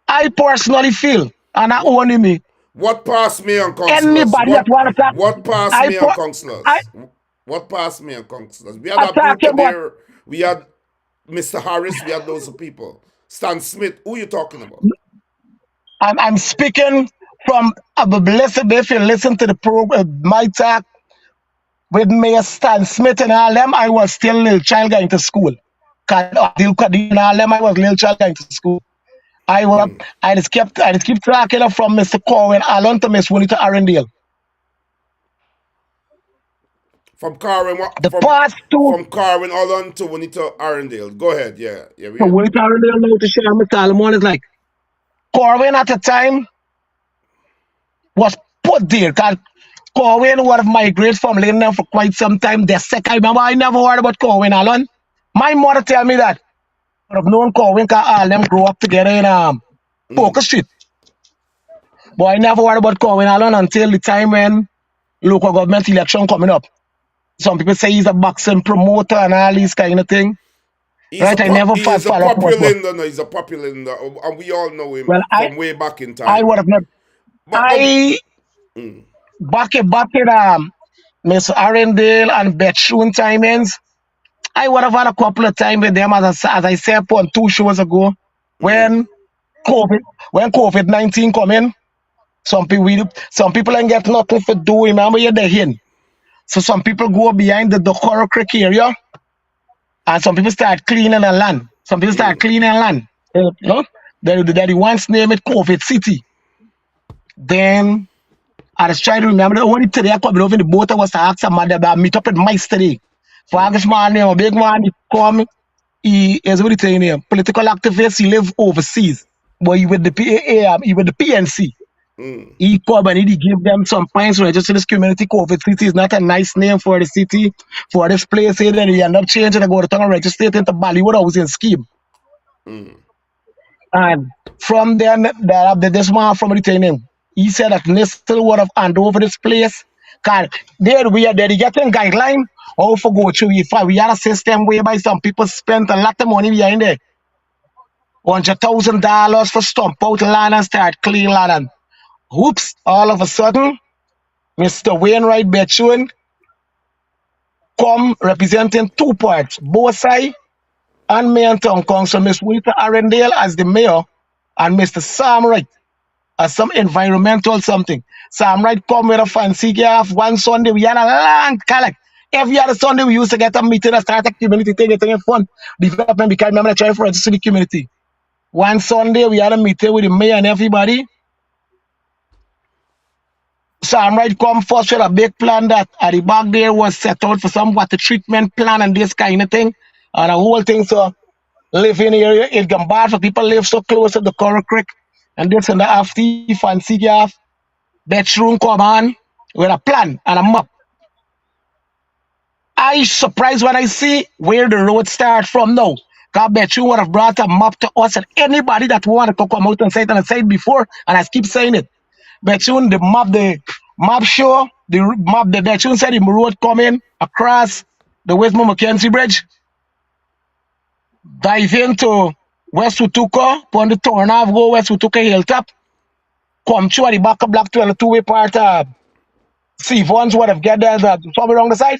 I personally feel, and I only me, What passed me on councillors? anybody that want to talk, What passed I me on per, I councillors? What passed me on councillors? We had a attack group him, but there. We had Mr. Harris. We had those people. Stan Smith. Who you talking about? I'm speaking from listen. If you listen to the program, my talk with Mayor Stan Smith and all them, I was still a little child going to school. And all them, I was a little child going to school. I just keep tracking up from Mr. Corwin Allen to Miss Winnie to Arundel. From Carwin, The past two from Carwin Holland to Juanita Arundel. Go ahead. Yeah, we to are. Winnie to Arundel now to share Mr. Solomon is like Corwin at the time was put there because Corwin would have migrated from Linden for quite some time. The second, I remember I never heard about Corwin Allen. My mother tell me that I would have known Corwin because all them grew up together in Poker Street. But I never heard about Corwin Allen until the time when local government election coming up. Some people say he's a boxing promoter and all these kind of thing. Right? I never He's a follow up popular much. Lindener. He's a popular Lindener, and we all know him Well, from way back in I time. would have never. But I back in Miss Arundel and Bethune timings. I would have had a couple of times with them as I said on 2 shows ago when COVID-19 come in. Some people ain't get nothing for do. Remember you're the hin. So some people go behind the Coral Creek area and some people start cleaning the land. Some people start cleaning land. You know? They once name it COVID City. Then I was trying to remember the only today I come over in the boat I was to ask somebody about meet up at mice today. For August man name, a big man, he come, he is what he saying here. Political activist, he live overseas. But he with the he with the PNC. He come and he give them some points for register this community. COVID City is not a nice name for the city, for this place here. Then he end up changing and go to town and register it into Bollywood housing scheme. And from then, this man from the training, he said that Nestle would have hand over this place. Cause there we are getting guideline how to go through. If we had a system whereby some people spent a lot of money behind there. $100,000 for stump out land and start clean land. And whoops, all of a sudden, Mr. Wainwright Bethune come representing two parts, both sides, and Mayor and Town Council, Ms. Winter Arundel as the mayor, and Mr. Sam Wright as some environmental something. Sam Wright come with a fancy gaff. One Sunday we had a long collect. Every other Sunday we used to get a meeting and start a community thing, getting fun. Development because remember trying for register the community. One Sunday we had a meeting with the mayor and everybody. Sam Wright come first with a big plan that at the back there was set out for some water treatment plan and this kind of thing. And the whole thing so living area, it can bad for people live so close to the Coral Creek. And this and the after fancy gaff. Bedroom come on with a plan and a map. I surprised when I see where the road starts from now. Because Bedroom would have brought a map to us and anybody that wanted to come out and say it, and I said it before, and I keep saying it. Bedroom, the map show, the Bedroom said the road coming across the Westmore Mackenzie Bridge, dive into West Utuka, on the turn off, go West Utuka Hilltop, come through at the back of Block 12, two-way part of Sevons would have get there, somewhere along the side,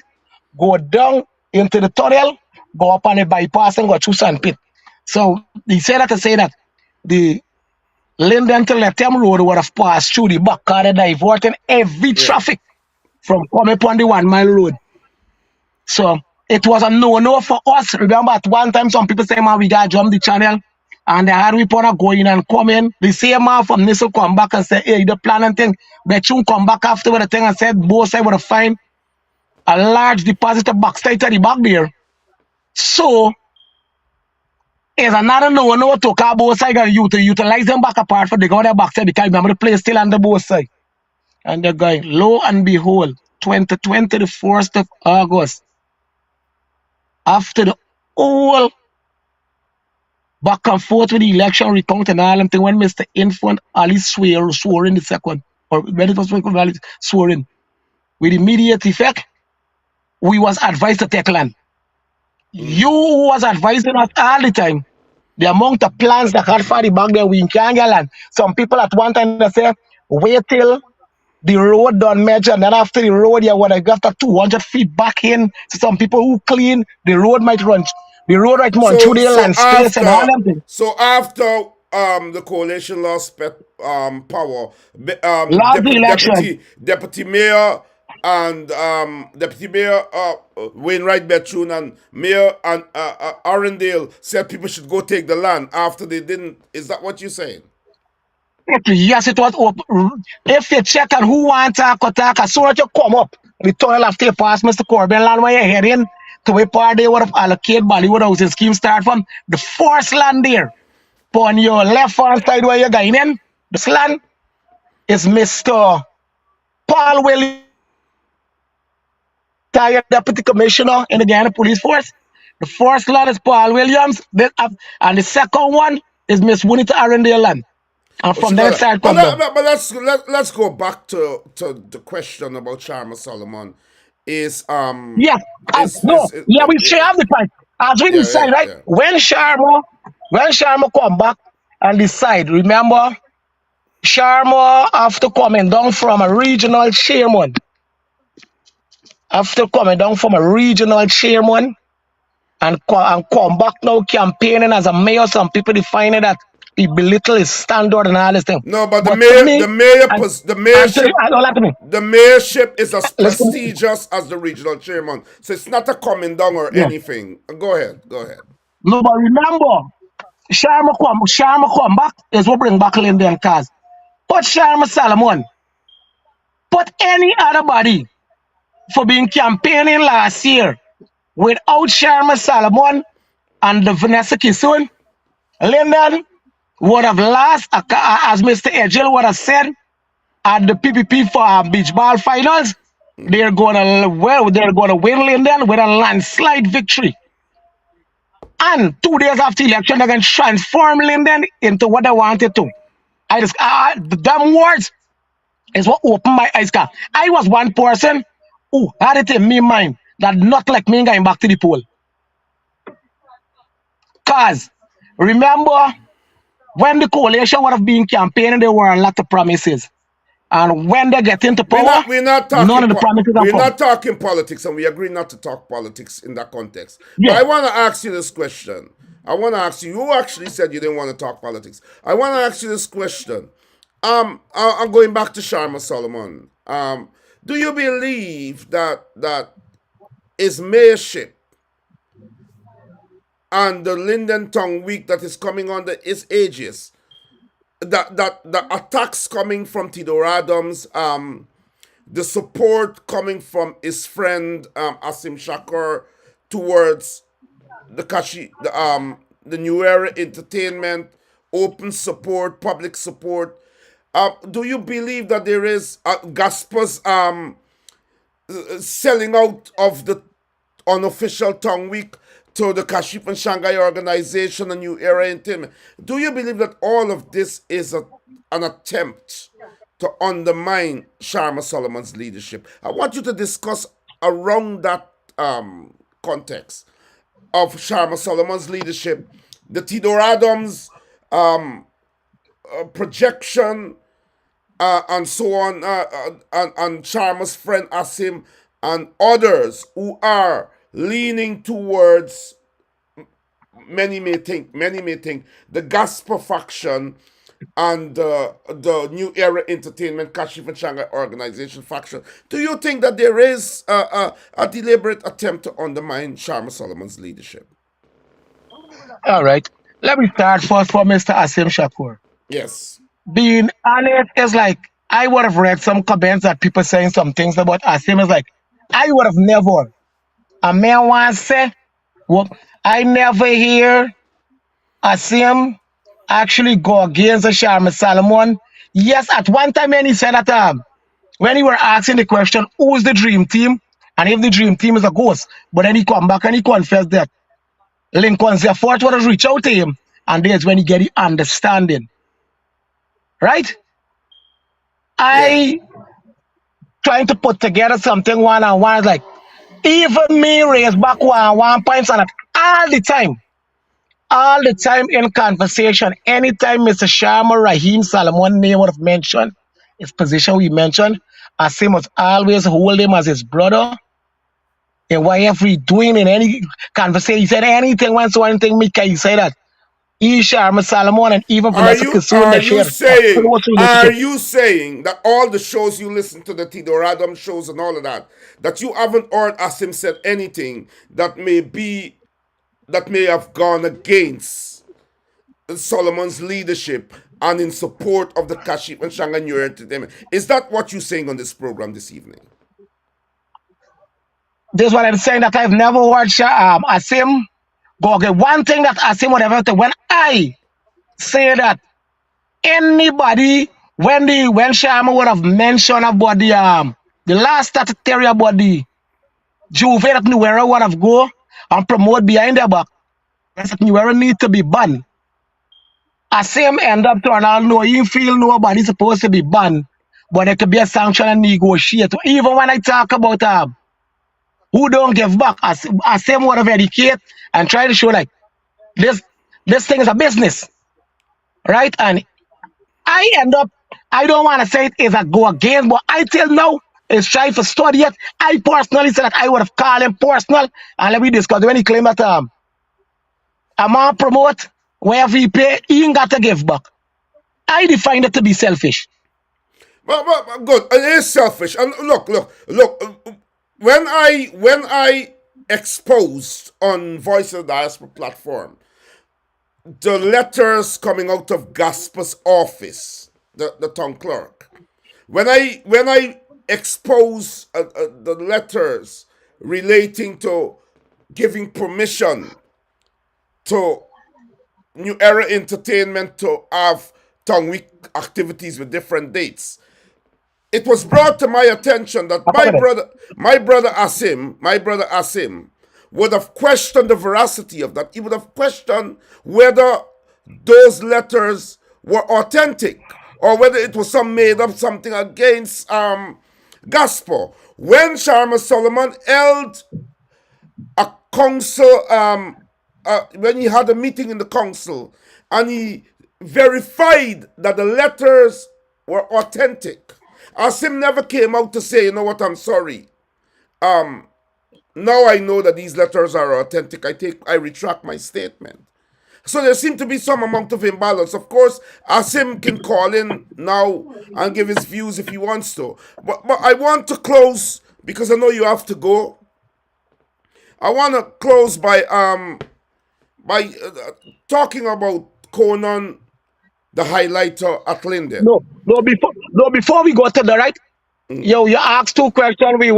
go down into the tunnel, go up on the bypass and go through Sandpit. So he said that to say that the Linden to Lethem Road would have passed through the back car, diverting every traffic from coming upon the 1 mile road. So it was a no-no for us. Remember at one time some people say, man, we got to jump the channel. And they had reporter go in and come in. The same man from Nissel come back and say, hey, the plan and thing. Bethune come back after the thing and said both sides would have find a large deposit of bauxite at the back there. So is another no to car both side and you to utilize them back apart for the go their backside because remember the place still on the both side. And they're going, lo and behold, 2020, the 1st of August, after the whole back and forth with the election recount and all them thing, when Mr. Infant Ali swore in the second, or when it was Ali swore in, with immediate effect, we was advised to take land. You was advising us all the time. The amount of plans that had for the back there, we can't get land. Some people at one time they say, wait till the road done measure, and then after the road, you would have got that 200 feet back in. So some people who clean, the road might run through the land space and all them things. So after the coalition lost power, Last election. deputy mayor and deputy mayor Wainwright Bethune and mayor and Arundel said people should go take the land after they didn't. Is that what you're saying? Yes, it was open. If you check on who wants to attack, as soon as you come up, the tunnel after pass Mr. Corbin land where you're heading to where part they would have allocated Bollywood housing scheme start from. The first land there, on your left hand side where you're going in, this land is Mr. Paul Williams, retired deputy commissioner in the Ghana Police Force. The first land is Paul Williams, and the second one is Miss Winita Arundel land. And from that side come down. But let's go back to the question about Sharma Solomon. We should have the point. As we decide, right? Yeah. When Sharma come back and decide, remember, Sharma after coming down from a regional chairman. And come back now campaigning as a mayor, some people define it that he belittle his standard and all this thing. No, but the mayorship is as prestigious as the regional chairman. So it's not a coming down or anything. Go ahead. No, but remember, Sharma come back is what bring back Linden cars. Put Sharma Solomon, put any other body for being campaigning last year without Sharma Solomon and the Vanessa Kisun, Linden would have lost, as Mr. Edgel would have said, at the PPP for beach ball finals. They're gonna win Linden with a landslide victory. And 2 days after election, they're gonna transform Linden into what they wanted to. The damn words is what opened my eyes. I was one person who had it in me mind that not like me going back to the poll. Cause remember, when the coalition would have been campaigning, there were a lot of promises. And when they get into power, none of the promises are We're not talking politics, and we agree not to talk politics in that context. Yeah. But I want to ask you this question. You actually said you didn't want to talk politics. I want to ask you this question. I'm going back to Sharma Solomon. Do you believe that his mayorship and the Linden Town week that is coming under his aegis, that the attacks coming from Tidor Adams, the support coming from his friend Asim Shakur towards the New Era Entertainment, open support, public support. Do you believe that there is Gasper's selling out of the unofficial Town week to the Kashif and Shanghai organization, a New Era Entertainment? Do you believe that all of this is an attempt to undermine Sharma Solomon's leadership? I want you to discuss around that context of Sharma Solomon's leadership, the Tidor Adams projection, and so on, and Sharma's friend Asim and others who are leaning towards, many may think, the Gasper faction and the New Era Entertainment, Kashif and Shanghai organization faction. Do you think that there is a deliberate attempt to undermine Sharma Solomon's leadership? All right. Let me start first for Mr. Asim Shakur. Yes. Being honest, is like, I would have read some comments that people saying some things about Asim. Is like, I would have never. A man once said, well, I never hear Asim actually go against the Sharma Salomon. Yes, at one time when he said that when he were asking the question, who's the dream team? And if the dream team is a ghost, but then he come back and he confessed that Lincoln's effort was to reach out to him, and there's when he get the understanding. Right? Yeah. I trying to put together something one on one like even me raise back one points on it all the time in conversation. Anytime Mr. Sharma Rahim Salomon name would have mentioned his position we mentioned, Asim was always hold him as his brother. And whatever he doing in any conversation, he said anything once one thing Mika, he said that. He Sharma Salomon and even Vanessa Kisoon Are they you share a saying close relationship. that all the shows you listen to, the Tidor Adam shows and all of that you haven't heard Asim said anything that may have gone against Solomon's leadership and in support of the Kashif and Shanganur Entertainment? Is that what you're saying on this program this evening? This is what I'm saying that I've never watched Asim go okay. One thing that Asim would ever when I say that anybody when Sharma would have mentioned about the last statutory about the Juve that Nuera would have go and promote behind their back, that Nuera need to be banned. Asim end up turn out no, you feel nobody supposed to be banned, but there could be a sanction and negotiate. Even when I talk about who don't give back, Asim would have educate and try to show like this thing is a business, right? And I end up, I don't want to say it is a go against, but I till now is trying to study it. I personally said that I would have called him personal and let me discuss when he claimed that a man promote wherever he pay, he ain't got to give back. I define it to be selfish. But good. It is selfish. And look. When I exposed on Voice of the Diaspora platform the letters coming out of Gasper's office, the town clerk, when I expose the letters relating to giving permission to New Era Entertainment to have town week activities with different dates, it was brought to my attention that my brother Asim would have questioned the veracity of that. He would have questioned whether those letters were authentic or whether it was some made up something against gospel. When Sharma Solomon held a council, when he had a meeting in the council, and he verified that the letters were authentic, Asim never came out to say, you know what, I'm sorry. Now I know that these letters are authentic. I retract my statement. So there seemed to be some amount of imbalance. Of course, Asim can call in now and give his views if he wants to. But I want to close, because I know you have to go. I want to close by talking about Conan, the highlighter at Linden. Before we go to the right, yo, you asked two questions. We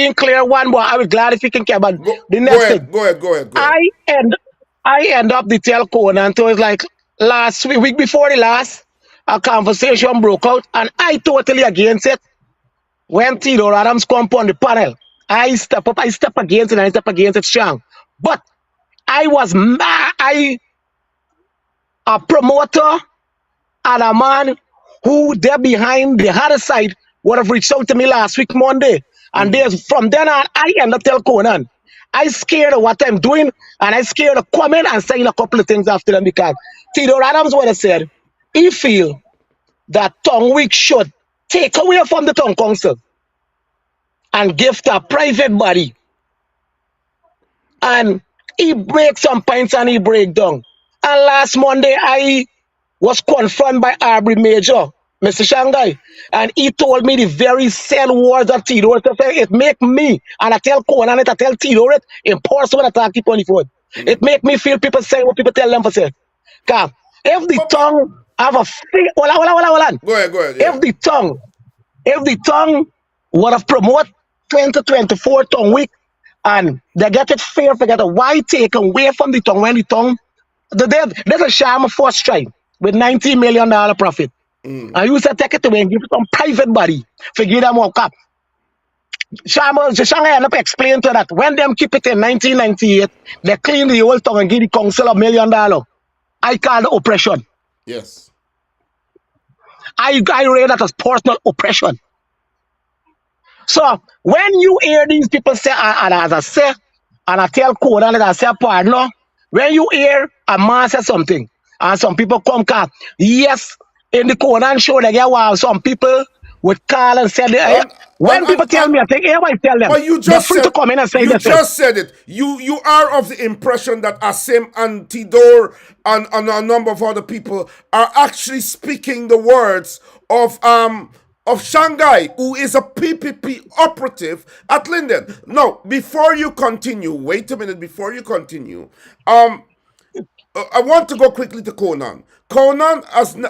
ain't clear one, but I was glad if you can care about the next thing. Go ahead. I end up the tell Conan, so it's like last week before the last, a conversation broke out, and I totally against it. When Theodore Adams come on the panel, I step against it, and I step against it strong. But I was a promoter and a man who there behind the other side would have reached out to me last week Monday. And there's from then on I end up tell Conan. I scared of what I'm doing, and I scared of coming and saying a couple of things after them, because Theodore Adams would have said he feel that Tongue Week should take away from the Tongue Council and give to a private body. And he breaks some points and he break down. And last Monday I was confronted by Aubrey Major, Mr. Shanghai, and he told me the very same words that Theodore said. It make me, and I tell Conan it, I tell Theodore it, impossible to talk people on the phone. It make me feel people say what people tell them for say. Because if the tongue have a free, hold on. Go ahead. Yeah. If the tongue would have promote 2024 tongue week, and they get it fair, forget why take away from the tongue when the tongue There's a Sharma first try with $90 million profit. And you said take it away and give it some private body for give them one cap. Sharma end up explain to that when them keep it in 1998, they clean the whole tongue and give the council $1 million. I call it oppression. Yes. I rate that as personal oppression. So when you hear these people say, and as I say, and I tell Conan, and I say, pardon, when you hear a man say something, and some people come call, yes, in the Conan show, they get wow, some people would call and say, when people tell me, I think, here I tell them, but you they're just free said to come in and say you that. just said it. You are of the impression that Asim and Tidor and a number of other people are actually speaking the words of Shanghai, who is a PPP operative at Linden. No, before you continue, wait a minute. Before you continue, I want to go quickly to Conan. Conan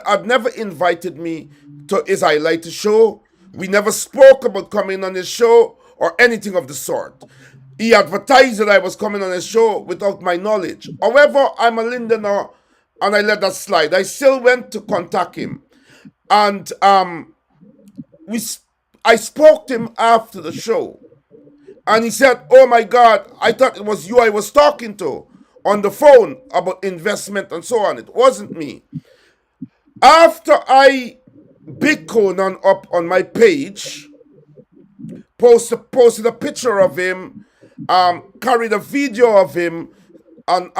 had never invited me to his highlight show. We never spoke about coming on his show or anything of the sort. He advertised that I was coming on his show without my knowledge. However, I'm a Lindener and I let that slide. I still went to contact him. And I spoke to him after the show. And he said, oh my God, I thought it was you I was talking to on the phone about investment and so on. It wasn't me. After I big Conan up on my page, posted a picture of him, carried a video of him, and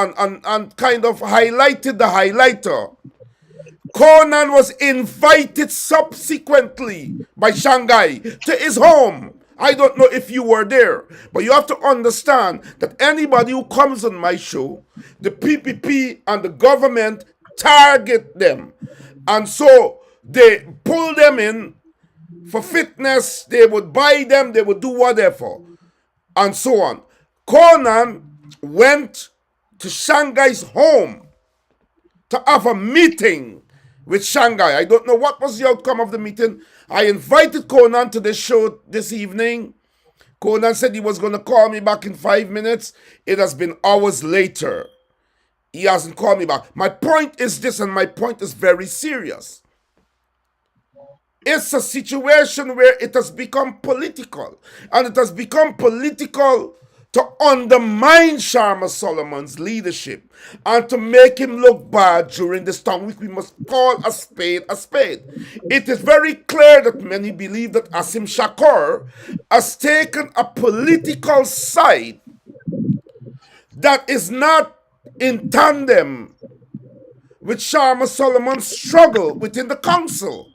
kind of highlighted the highlighter. Conan was invited subsequently by Shanghai to his home. I don't know if you were there, but you have to understand that anybody who comes on my show, the PPP and the government target them. And so they pull them in for fitness, they would buy them, they would do whatever, and so on. Conan went to Shanghai's home to have a meeting with Shanghai. I don't know what was the outcome of the meeting. I invited Conan to the show this evening. Conan said he was going to call me back in 5 minutes. It has been hours later. He hasn't called me back. My point is this, and my point is very serious. It's a situation where it has become political. And it has become political to undermine Sharma Solomon's leadership and to make him look bad during this tongue week. We must call a spade a spade. It is very clear that many believe that Asim Shakur has taken a political side that is not in tandem with Sharma Solomon's struggle within the council.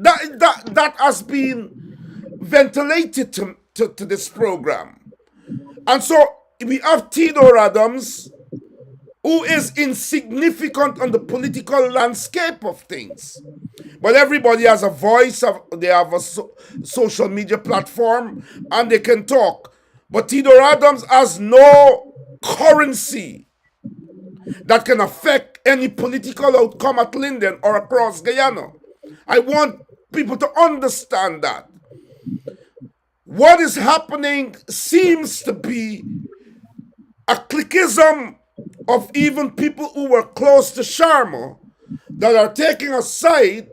That has been ventilated to this program. And so we have Theodore Adams, who is insignificant on the political landscape of things. But everybody has a voice, they have a social media platform, and they can talk. But Theodore Adams has no currency that can affect any political outcome at Linden or across Guyana. I want people to understand that. What is happening seems to be a cliquism of even people who were close to Sharma that are taking a side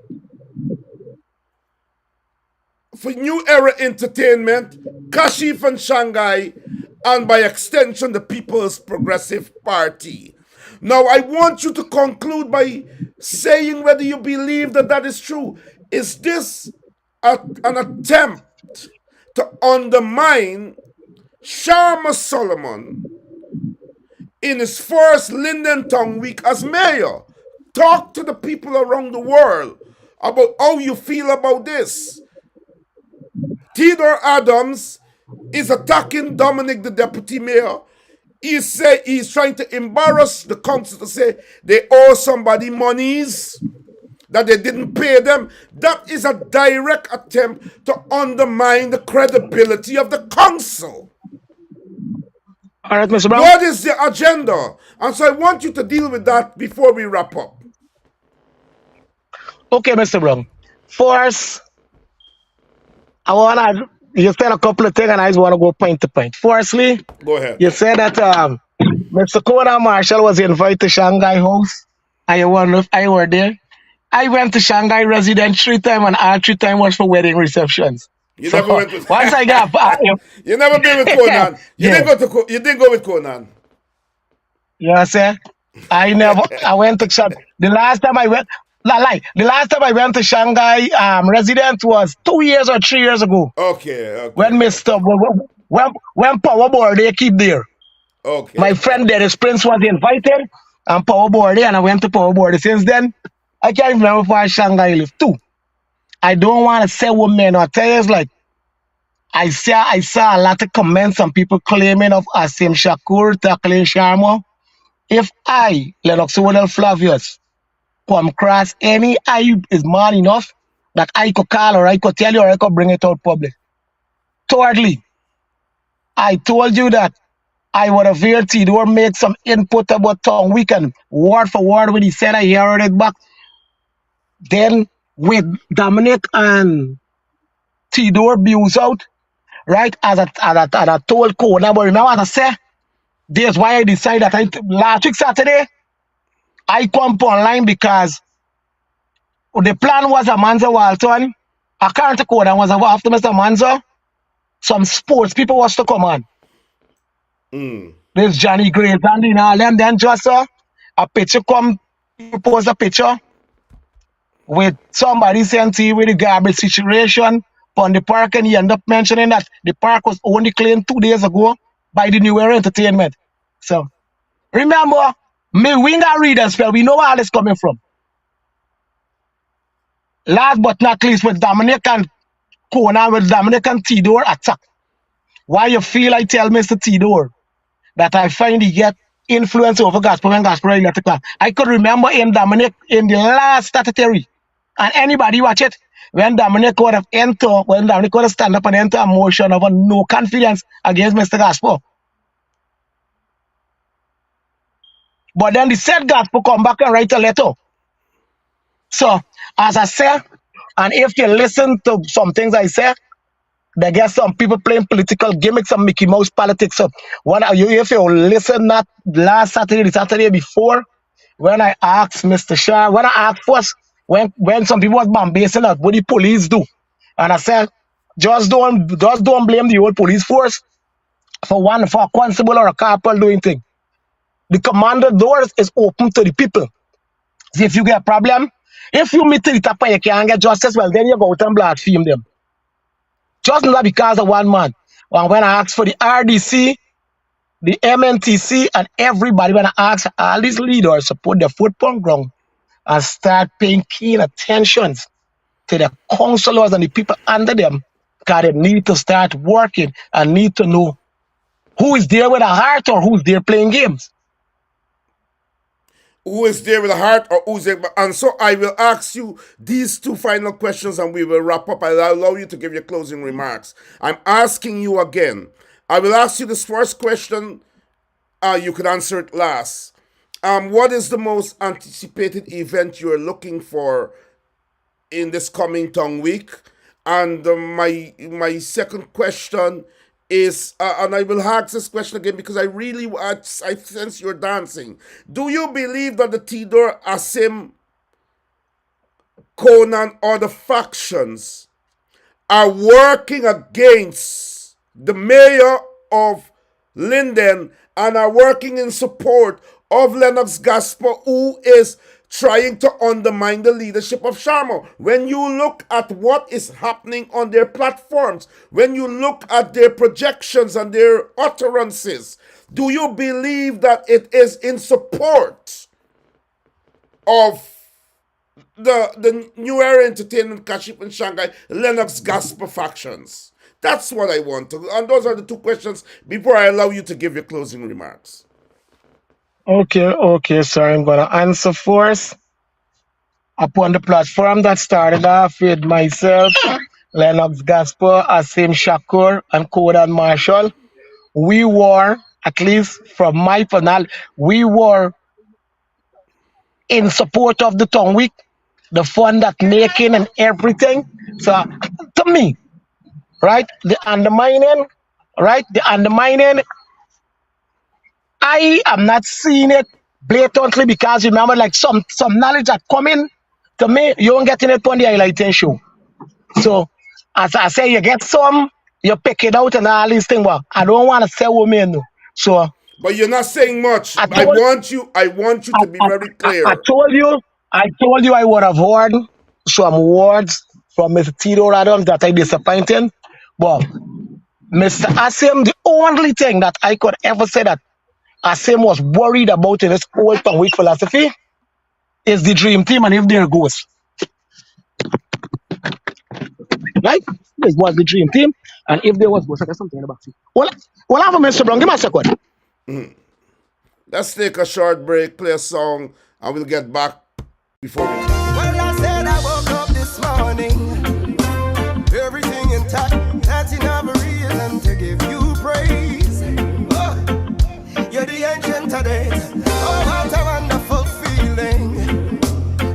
for New Era Entertainment, Kashif and Shanghai, and by extension, the People's Progressive Party. Now, I want you to conclude by saying whether you believe that that is true. Is this an attempt to undermine Sharma Solomon in his first Linden Town week as mayor? Talk to the people around the world about how you feel about this. Theodore Adams is attacking Dominic, the deputy mayor. He's trying to embarrass the council to say they owe somebody monies, that they didn't pay them. That is a direct attempt to undermine the credibility of the council. All right, Mr. Brown. What is the agenda? And so I want you to deal with that before we wrap up. Okay, Mr. Brown. First, you said a couple of things, and I just want to go point to point. Firstly, Go ahead. you said that Mr. Conan Marshall was invited to Shanghai house. I wonder if I were there. I went to Shanghai resident 3 times and all 3 times was for wedding receptions. You So never went with. once I got You never been with Conan. You yeah, didn't go to. You didn't go with Conan. you know what I'm saying? I went to the last time I went the last time I went to Shanghai resident was 2 years or 3 years ago Okay, when okay, okay, when Powerball they keep there. My okay. friend Dennis Prince was invited and Powerball there and I went to Powerball. Since then, I can't remember where Shanghai live too. I don't want to say women or tell you it's like I saw a lot of comments and people claiming of Asim Shakur tackling Sharma. If I, Lennox Odel Flavius, come across any I is man enough that I could call or I could tell you or I could bring it out public. Thirdly, I told you that I would have heard Tidor make some input about Tongue Weekend, word for word when he said I heard it back. Then with Dominic and Tidor views out, right? As I told Kona, but remember as I said, that's why I decided that last week Saturday, I come online because the plan was a Manza Walton. According to Kona was after Mr. Manza, some sports people was to come on. Mm. There's Johnny Graves and in all them. Then just a picture come, you post a picture with somebody saying to you with the garbage situation on the park, and he end up mentioning that the park was only cleaned 2 days ago by the New Era Entertainment. So remember, me we got readers, well, we know where this coming from. Last but not least, with Dominic and Conan, with Dominic and Tidor attack. Why you feel I tell Mr. Tidor that I find he get influence over gospel when gospel electrical. I could remember in Dominic in the last statutory, and anybody watch it, when Dominic would have when Dominic would have stand up and enter a motion of a no confidence against Mr. Gospel. But then the said gospel come back and write a letter. So, as I said, and if you listen to some things I said, they get some people playing political gimmicks and Mickey Mouse politics. So, if you listen not last Saturday, the Saturday before, when I asked Mr. Shah, when I asked first, when some people was bombasting us, what the police do, and I said, just don't blame the old police force for a constable or a corporal doing thing. The commander doors is open to the people. See, if you get a problem, if you meet to the top and you can't get justice, well, then you go out and blaspheme them. Just not because of one man. And when I asked for the RDC, the MNTC, and everybody, when I asked all these leaders to put their foot on ground and start paying keen attention to the counselors and the people under them, because they need to start working and need to know who is there with a heart or who's there playing games. Who is there with a heart or who's there? And so I will ask you these two final questions and we will wrap up. I'll allow you to give your closing remarks. I'm asking you again. I will ask you this first question. You could answer it last. What is the most anticipated event you're looking for in this coming tongue week? And my second question is, and I will ask this question again because I sense you're dancing. Do you believe that the Tidor, Asim, Conan, or the factions are working against the mayor of Linden and are working in support of Lennox Gospel, who is trying to undermine the leadership of Sharma? When you look at what is happening on their platforms, when you look at their projections and their utterances, do you believe that it is in support of the New Era Entertainment, Kashif and Shanghai, Lennox Gospel factions? That's what I want to. And those are the two questions before I allow you to give your closing remarks. Okay, sir. I'm gonna answer first. Upon the platform that started off with myself, Lennox Gaspar, Asim Shakur, and Kodan Marshall, we were, at least from my panel, we were in support of the tongue week, the fun that making and everything. So to me, right, the undermining I am not seeing it blatantly because remember, like some knowledge that come in to me, you don't get in it on the highlighting show. So as I say, you get some, you pick it out and all these things. Well, I don't want to say women no. So But you're not saying much. I I told want you. I want you to be very I clear. told you I would have heard some words from Mr. Tito Adams that I disappointed. But Mr. Asim, the only thing that I could ever say that Asim was worried about in this whole tongue week philosophy is the dream team and if there goes. Right? This was the dream team. And if there was goes, there's something in the back. Well, have a Mr. Brown. Give me a second. Let's take a short break, play a song, and we'll get back before we. Well, I said I woke up this morning, everything intact. That's enough reason to give you praise. Oh, you're the ancient of days. Oh, what a wonderful feeling.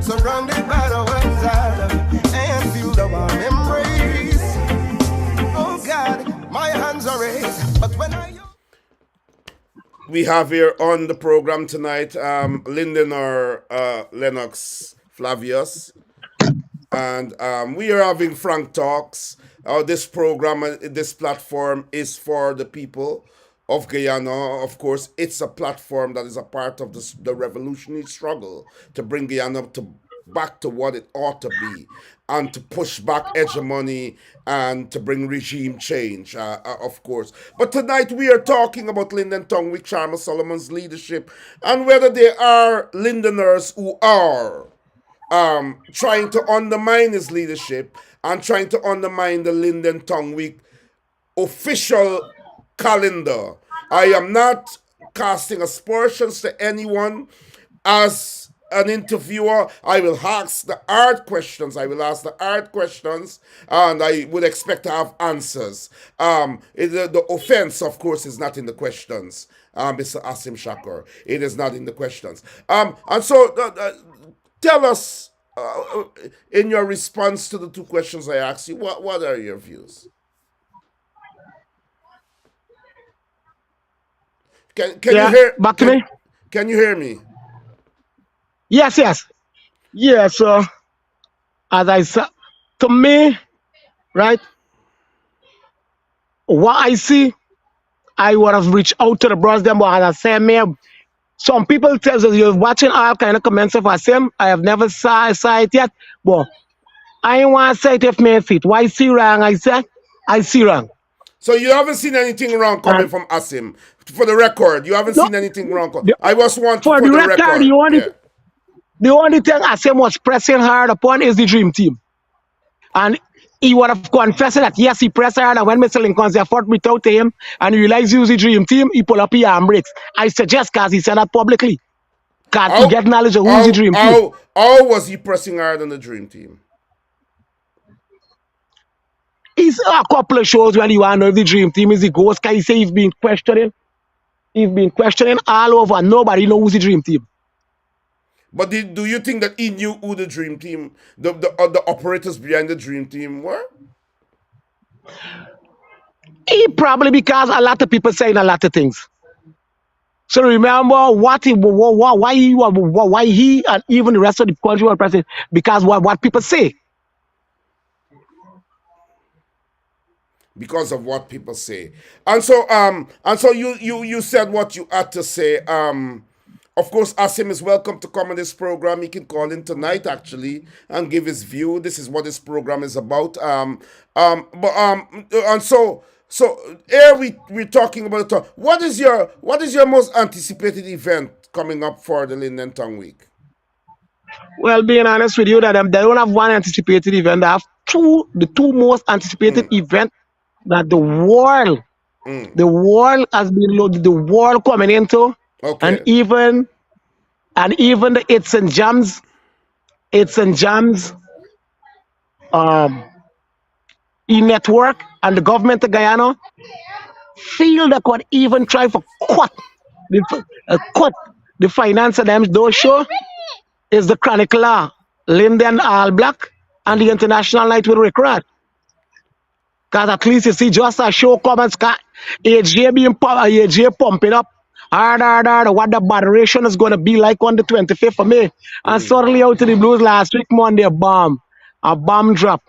Surrounded by the ones I love and feel the warm embrace. Oh God, my hands are raised, but when I. We have here on the program tonight Lindener Lennox Flavius, and we are having frank talks. This program, this platform is for the people of Guyana. Of course, it's a platform that is a part of the revolutionary struggle to bring Guyana back to what it ought to be, and to push back hegemony and to bring regime change, of course. But tonight we are talking about Linden Town with Charles Solomon's leadership and whether there are Lindeners who are trying to undermine his leadership and trying to undermine the Linden Town Week official calendar. I am not casting aspersions to anyone. As an interviewer, I will ask the hard questions. And I would expect to have answers. The offense, of course, is not in the questions, Mr. Asim Shakur. It is not in the questions. And so, tell us, in your response to the two questions I asked you, what are your views? Can you hear? Back to me. Can you hear me? Yes. Yeah, so as I said, to me, right, what I see, I would have reached out to the brothers them, but as I said, man, some people tell us you're watching all kind of comments of Asim. I have never saw it yet, but I ain't want to say it if me fit. Why I see wrong? I said, I see wrong. So you haven't seen anything wrong coming from Asim? For the record, you haven't seen anything wrong. I just want for the record. The only thing Asim was pressing hard upon is the dream team. And he would have confessed that yes, he pressed hard, and when Mr. Lincoln said fought without him and he realized he was the dream team, he pulled up his handbrakes. I suggest because he said that publicly. Because he get knowledge of who's the dream team. How was he pressing hard on the dream team? He's a couple of shows when you want to know if the dream team is the ghost, because he say he's been questioning. He's been questioning all over. Nobody knows who's the dream team. But do you think that he knew who the dream team, the operators behind the dream team were? He probably, because a lot of people saying a lot of things. So remember why he and even the rest of the country were pressing, because what people say. Because of what people say. And so you said what you had to say. Of course, Asim is welcome to come on this program. He can call in tonight, actually, and give his view. This is what this program is about. And so here we're talking about it. What is your most anticipated event coming up for the Linden Town Week? Well, being honest with you, that they don't have one anticipated event. They have the two most anticipated events that the world has been loaded, the world coming into. Okay. And even the It's and Jams, e-network and the government of Guyana feel they could even try to cut the finance of them. Those show is the Chronicler, Linden All Black, and the International Night with Rick Rod. Because at least you see just a show comments, AJ pumping up what the moderation is going to be like on the 25th of May. And suddenly out of the blues last week, Monday, a bomb drop.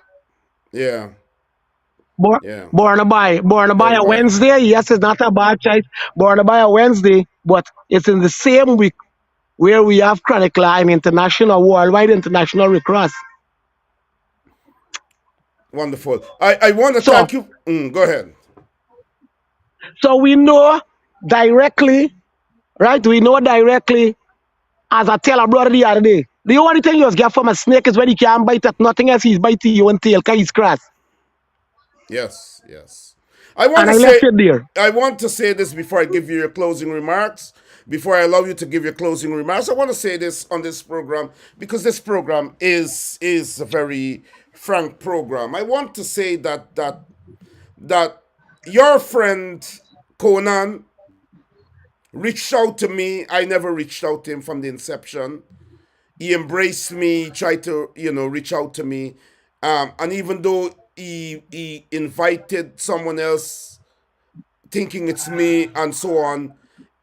Yeah. Born, Yeah. born by a Burnaby. Wednesday. Yes, it's not a bad choice. Born by a Wednesday, but it's in the same week where we have Chronic Line International, Worldwide International Recross. Wonderful. I want to So, thank you. Go ahead. so we know directly, right? We know directly, as I tell a brother the other day, the only thing you get from a snake is when he can't bite at nothing else, he's biting your own tail because he's cross. Yes, yes. I want And to I left say it there. I want to say this before I give you your closing remarks. Before I allow you to give your closing remarks, I want to say this on this program because this program is a very frank program. I want to say that your friend Conan reached out to me. I never reached out to him from the inception. He embraced me, tried to reach out to me, and even though he invited someone else, thinking it's me and so on,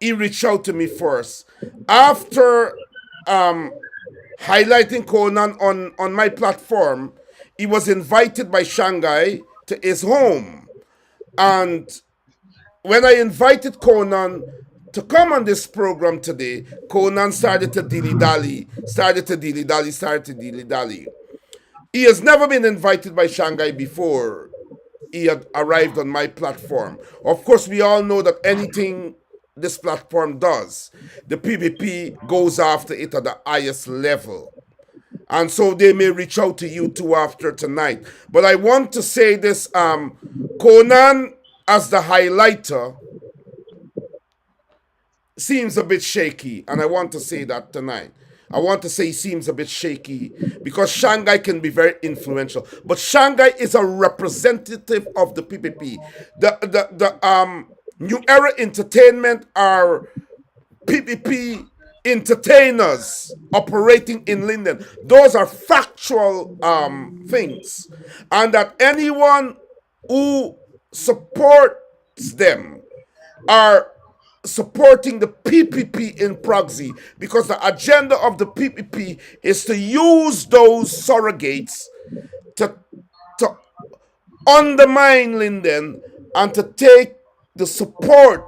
he reached out to me first. After highlighting Conan on my platform, he was invited by Shanghai to his home, and when I invited Conan to come on this program today, Conan started to dilly dally, started to dilly dally. He has never been invited by Shanghai before he had arrived on my platform. Of course, we all know that anything this platform does, the PvP goes after it at the highest level. And so they may reach out to you too after tonight. But I want to say this, Conan as the highlighter seems a bit shaky, and I want to say that tonight. I want to say he seems a bit shaky because Shanghai can be very influential, but Shanghai is a representative of the PPP. The New Era Entertainment are PPP entertainers operating in Linden. Those are factual things, and that anyone who supports them are supporting the PPP in proxy because the agenda of the PPP is to use those surrogates to undermine Linden and to take the support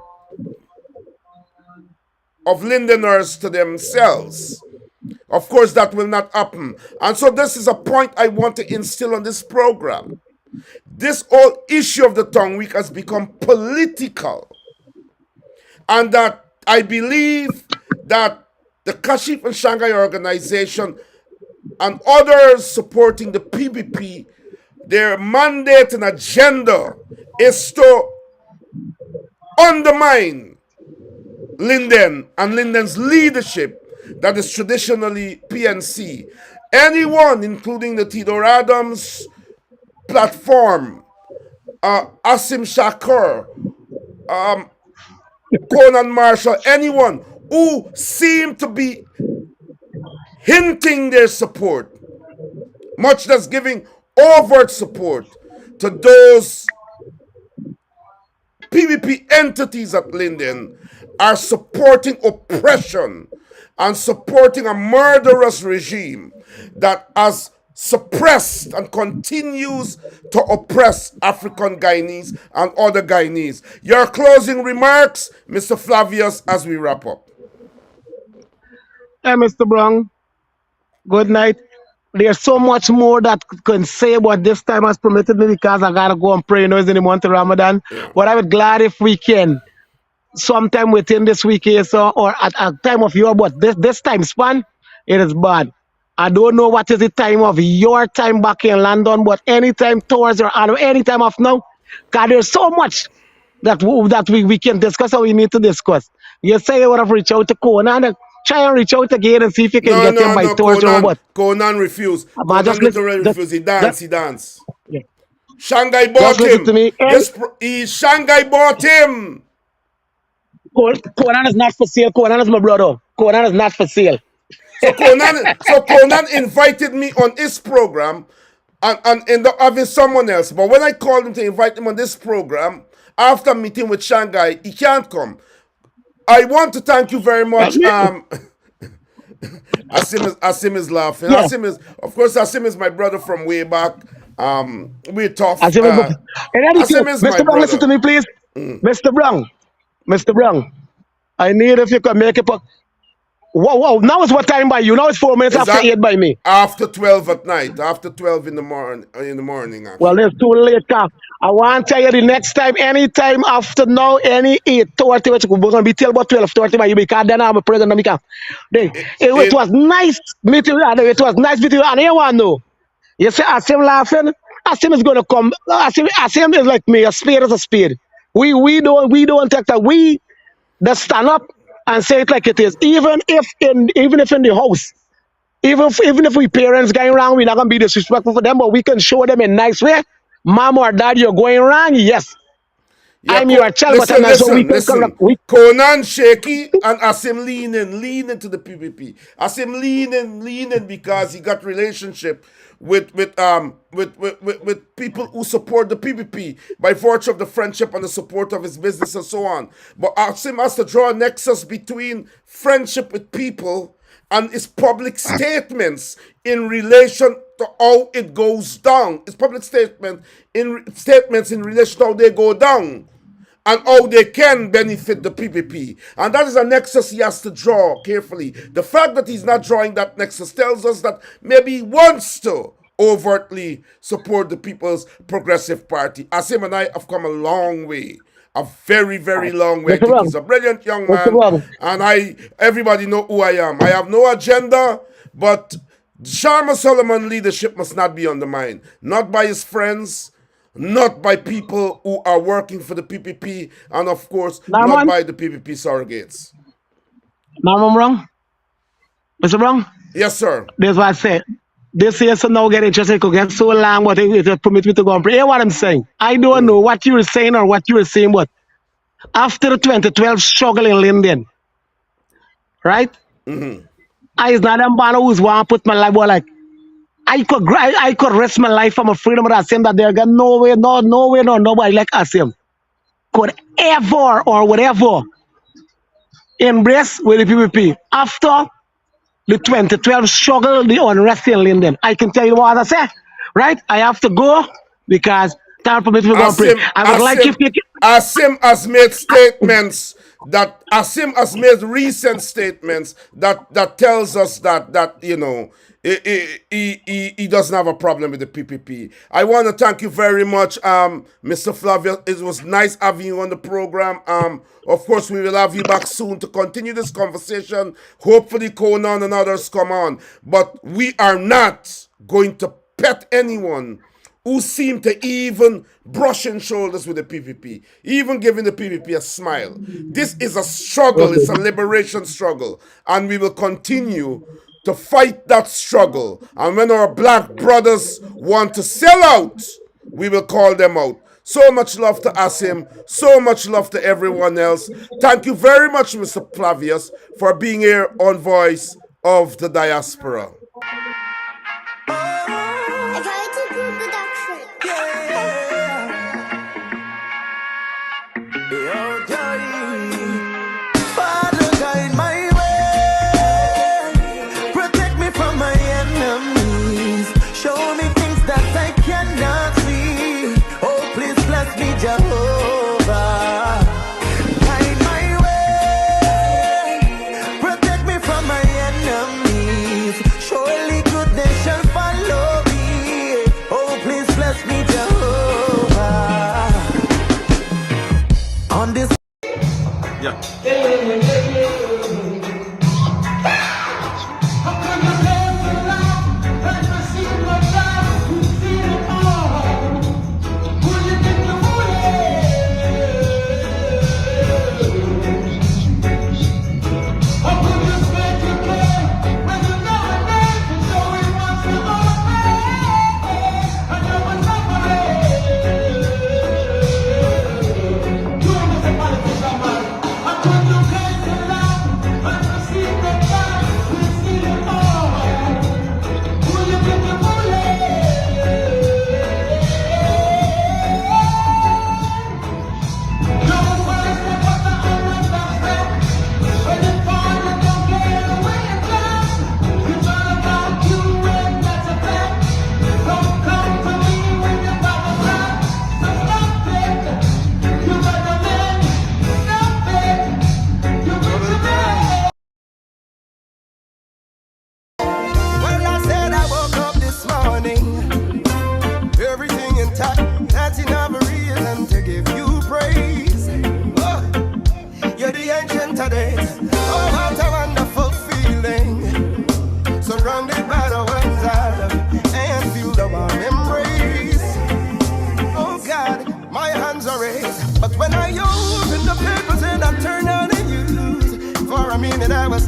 of Lindeners to themselves. Of course, that will not happen. And so this is a point I want to instill on this program. This whole issue of the tongue week has become political. And that I believe that the Kashif and Shanghai organization and others supporting the PPP, their mandate and agenda is to undermine Linden and Linden's leadership that is traditionally PNC. Anyone, including the Tidor Adams platform, Asim Shakur, Conan Marshall, anyone who seem to be hinting their support, much less giving overt support to those PvP entities at Linden, are supporting oppression and supporting a murderous regime that has suppressed and continues to oppress African Guyanese and other Guyanese. Your closing remarks, Mr. Flavius, as we wrap up. Hey, Mr. Brown, good night. There's so much more that can say, but this time has permitted me because I gotta go and pray in the month of Ramadan. Yeah. But I would glad if we can sometime within this week here, so or at a time of your but this time span, it is bad. I don't know what is the time of your time back in London, but anytime towards or any time of now, because there's so much that we can discuss and we need to discuss. You say you want to reach out to Conan and try and reach out again and see if you can No, get him no, by no, tomorrow. But Conan refused. but Conan literally refused. He danced, he danced. yeah. Shanghai Just bought listen him. to me. Shanghai bought him. Conan is not for sale. Conan is my brother. Conan is not for sale. So Conan invited me on his program and ended up having someone else. But when I called him to invite him on this program, after meeting with Shanghai, he can't come. I want to thank you very much. Asim is laughing. Yeah. Of course, Asim is my brother from way back. We're tough. Asim is, in any case, Asim is my Mr. Brown, listen brother. to me, please. Mr. Brown, I need if you can make it. Whoa. Now it's what time by you? Now it's 4 minutes Is after that 8 by me. after 12 at night? After 12 in the morning, Well, actually. it's too late. I want to tell you the next time, anytime after now, any 8:30, which we're going to be till about 12:30 by you because then I'm a president. It In was nice meeting you. It was nice meeting you. And you want to know, you see Asim laughing? Asim is going to come. Asim is like me. A spade is a spade. We don't take that. We just stand up and say it like it is. Even if in the house. Even if we parents going wrong, we're not gonna be disrespectful for them, but we can show them in a nice way. Mom or dad, you're going wrong. Yes, Yeah, I'm your child, but I'm listen, not so we listen, can correct. listen. Conan shaky and Asim leaning to the PPP. Asim leaning because he got relationship with people who support the PPP by virtue of the friendship and the support of his business and so on. But Asim has to draw a nexus between friendship with people and his public statements in relation to how it goes down. His public statements in relation to how they go down and how they can benefit the PPP. And that is a nexus he has to draw carefully. The fact that he's not drawing that nexus tells us that maybe he wants to overtly support the People's Progressive Party. Asim and I have come a long way. A very, very long way. I Mr. think Wrong, he's a brilliant young Mr. man, Wrong. and everybody know who I am. I have no agenda, but Sharma Solomon leadership must not be undermined. Not by his friends, not by people who are working for the PPP, and of course, Now, not man, by the PPP surrogates. now I'm wrong. Mr. Wrong, Yes, sir. this what I said. This year, so now get interested, it could get so long, but it permit me to go and pray. Hear what I'm saying? I don't know what you were saying or what you were saying, but after the 2012 struggle in Linden, right? I is not a man who's want to put my life, but like, I could risk my life for my freedom, but I say that there got no way, nobody like Asim could ever or whatever embrace with the PPP after the 2012 struggle, the unrest in Linden. I can tell you what I say, right? I have to go because time permits me to go and pray. I would like if you Asim has made statements Asim has made recent statements that tells us that he doesn't have a problem with the PPP. I want to thank you very much, Mr. Flavius. It was nice having you on the program. Of course, we will have you back soon to continue this conversation. Hopefully, Conan and others come on. But we are not going to pet anyone who seem to even brushing shoulders with the PPP, even giving the PPP a smile. This is a struggle. It's a liberation struggle. And we will continue to fight that struggle. And when our black brothers want to sell out, we will call them out. So much love to Asim. So much love to everyone else. Thank you very much, Mr. Flavius, for being here on Voice of the Diaspora. Father, guide my way. Protect me from my enemies. Show me things that I cannot see. Oh, please bless me, Jehovah. Guide my way. Protect me from my enemies. Show give you praise. Oh, you're the ancient of days. Oh, what a wonderful feeling. Surrounded by the ones I love and feel the warm embrace. Oh God, my hands are raised. But when I open the papers and I turn on the news, for a minute I was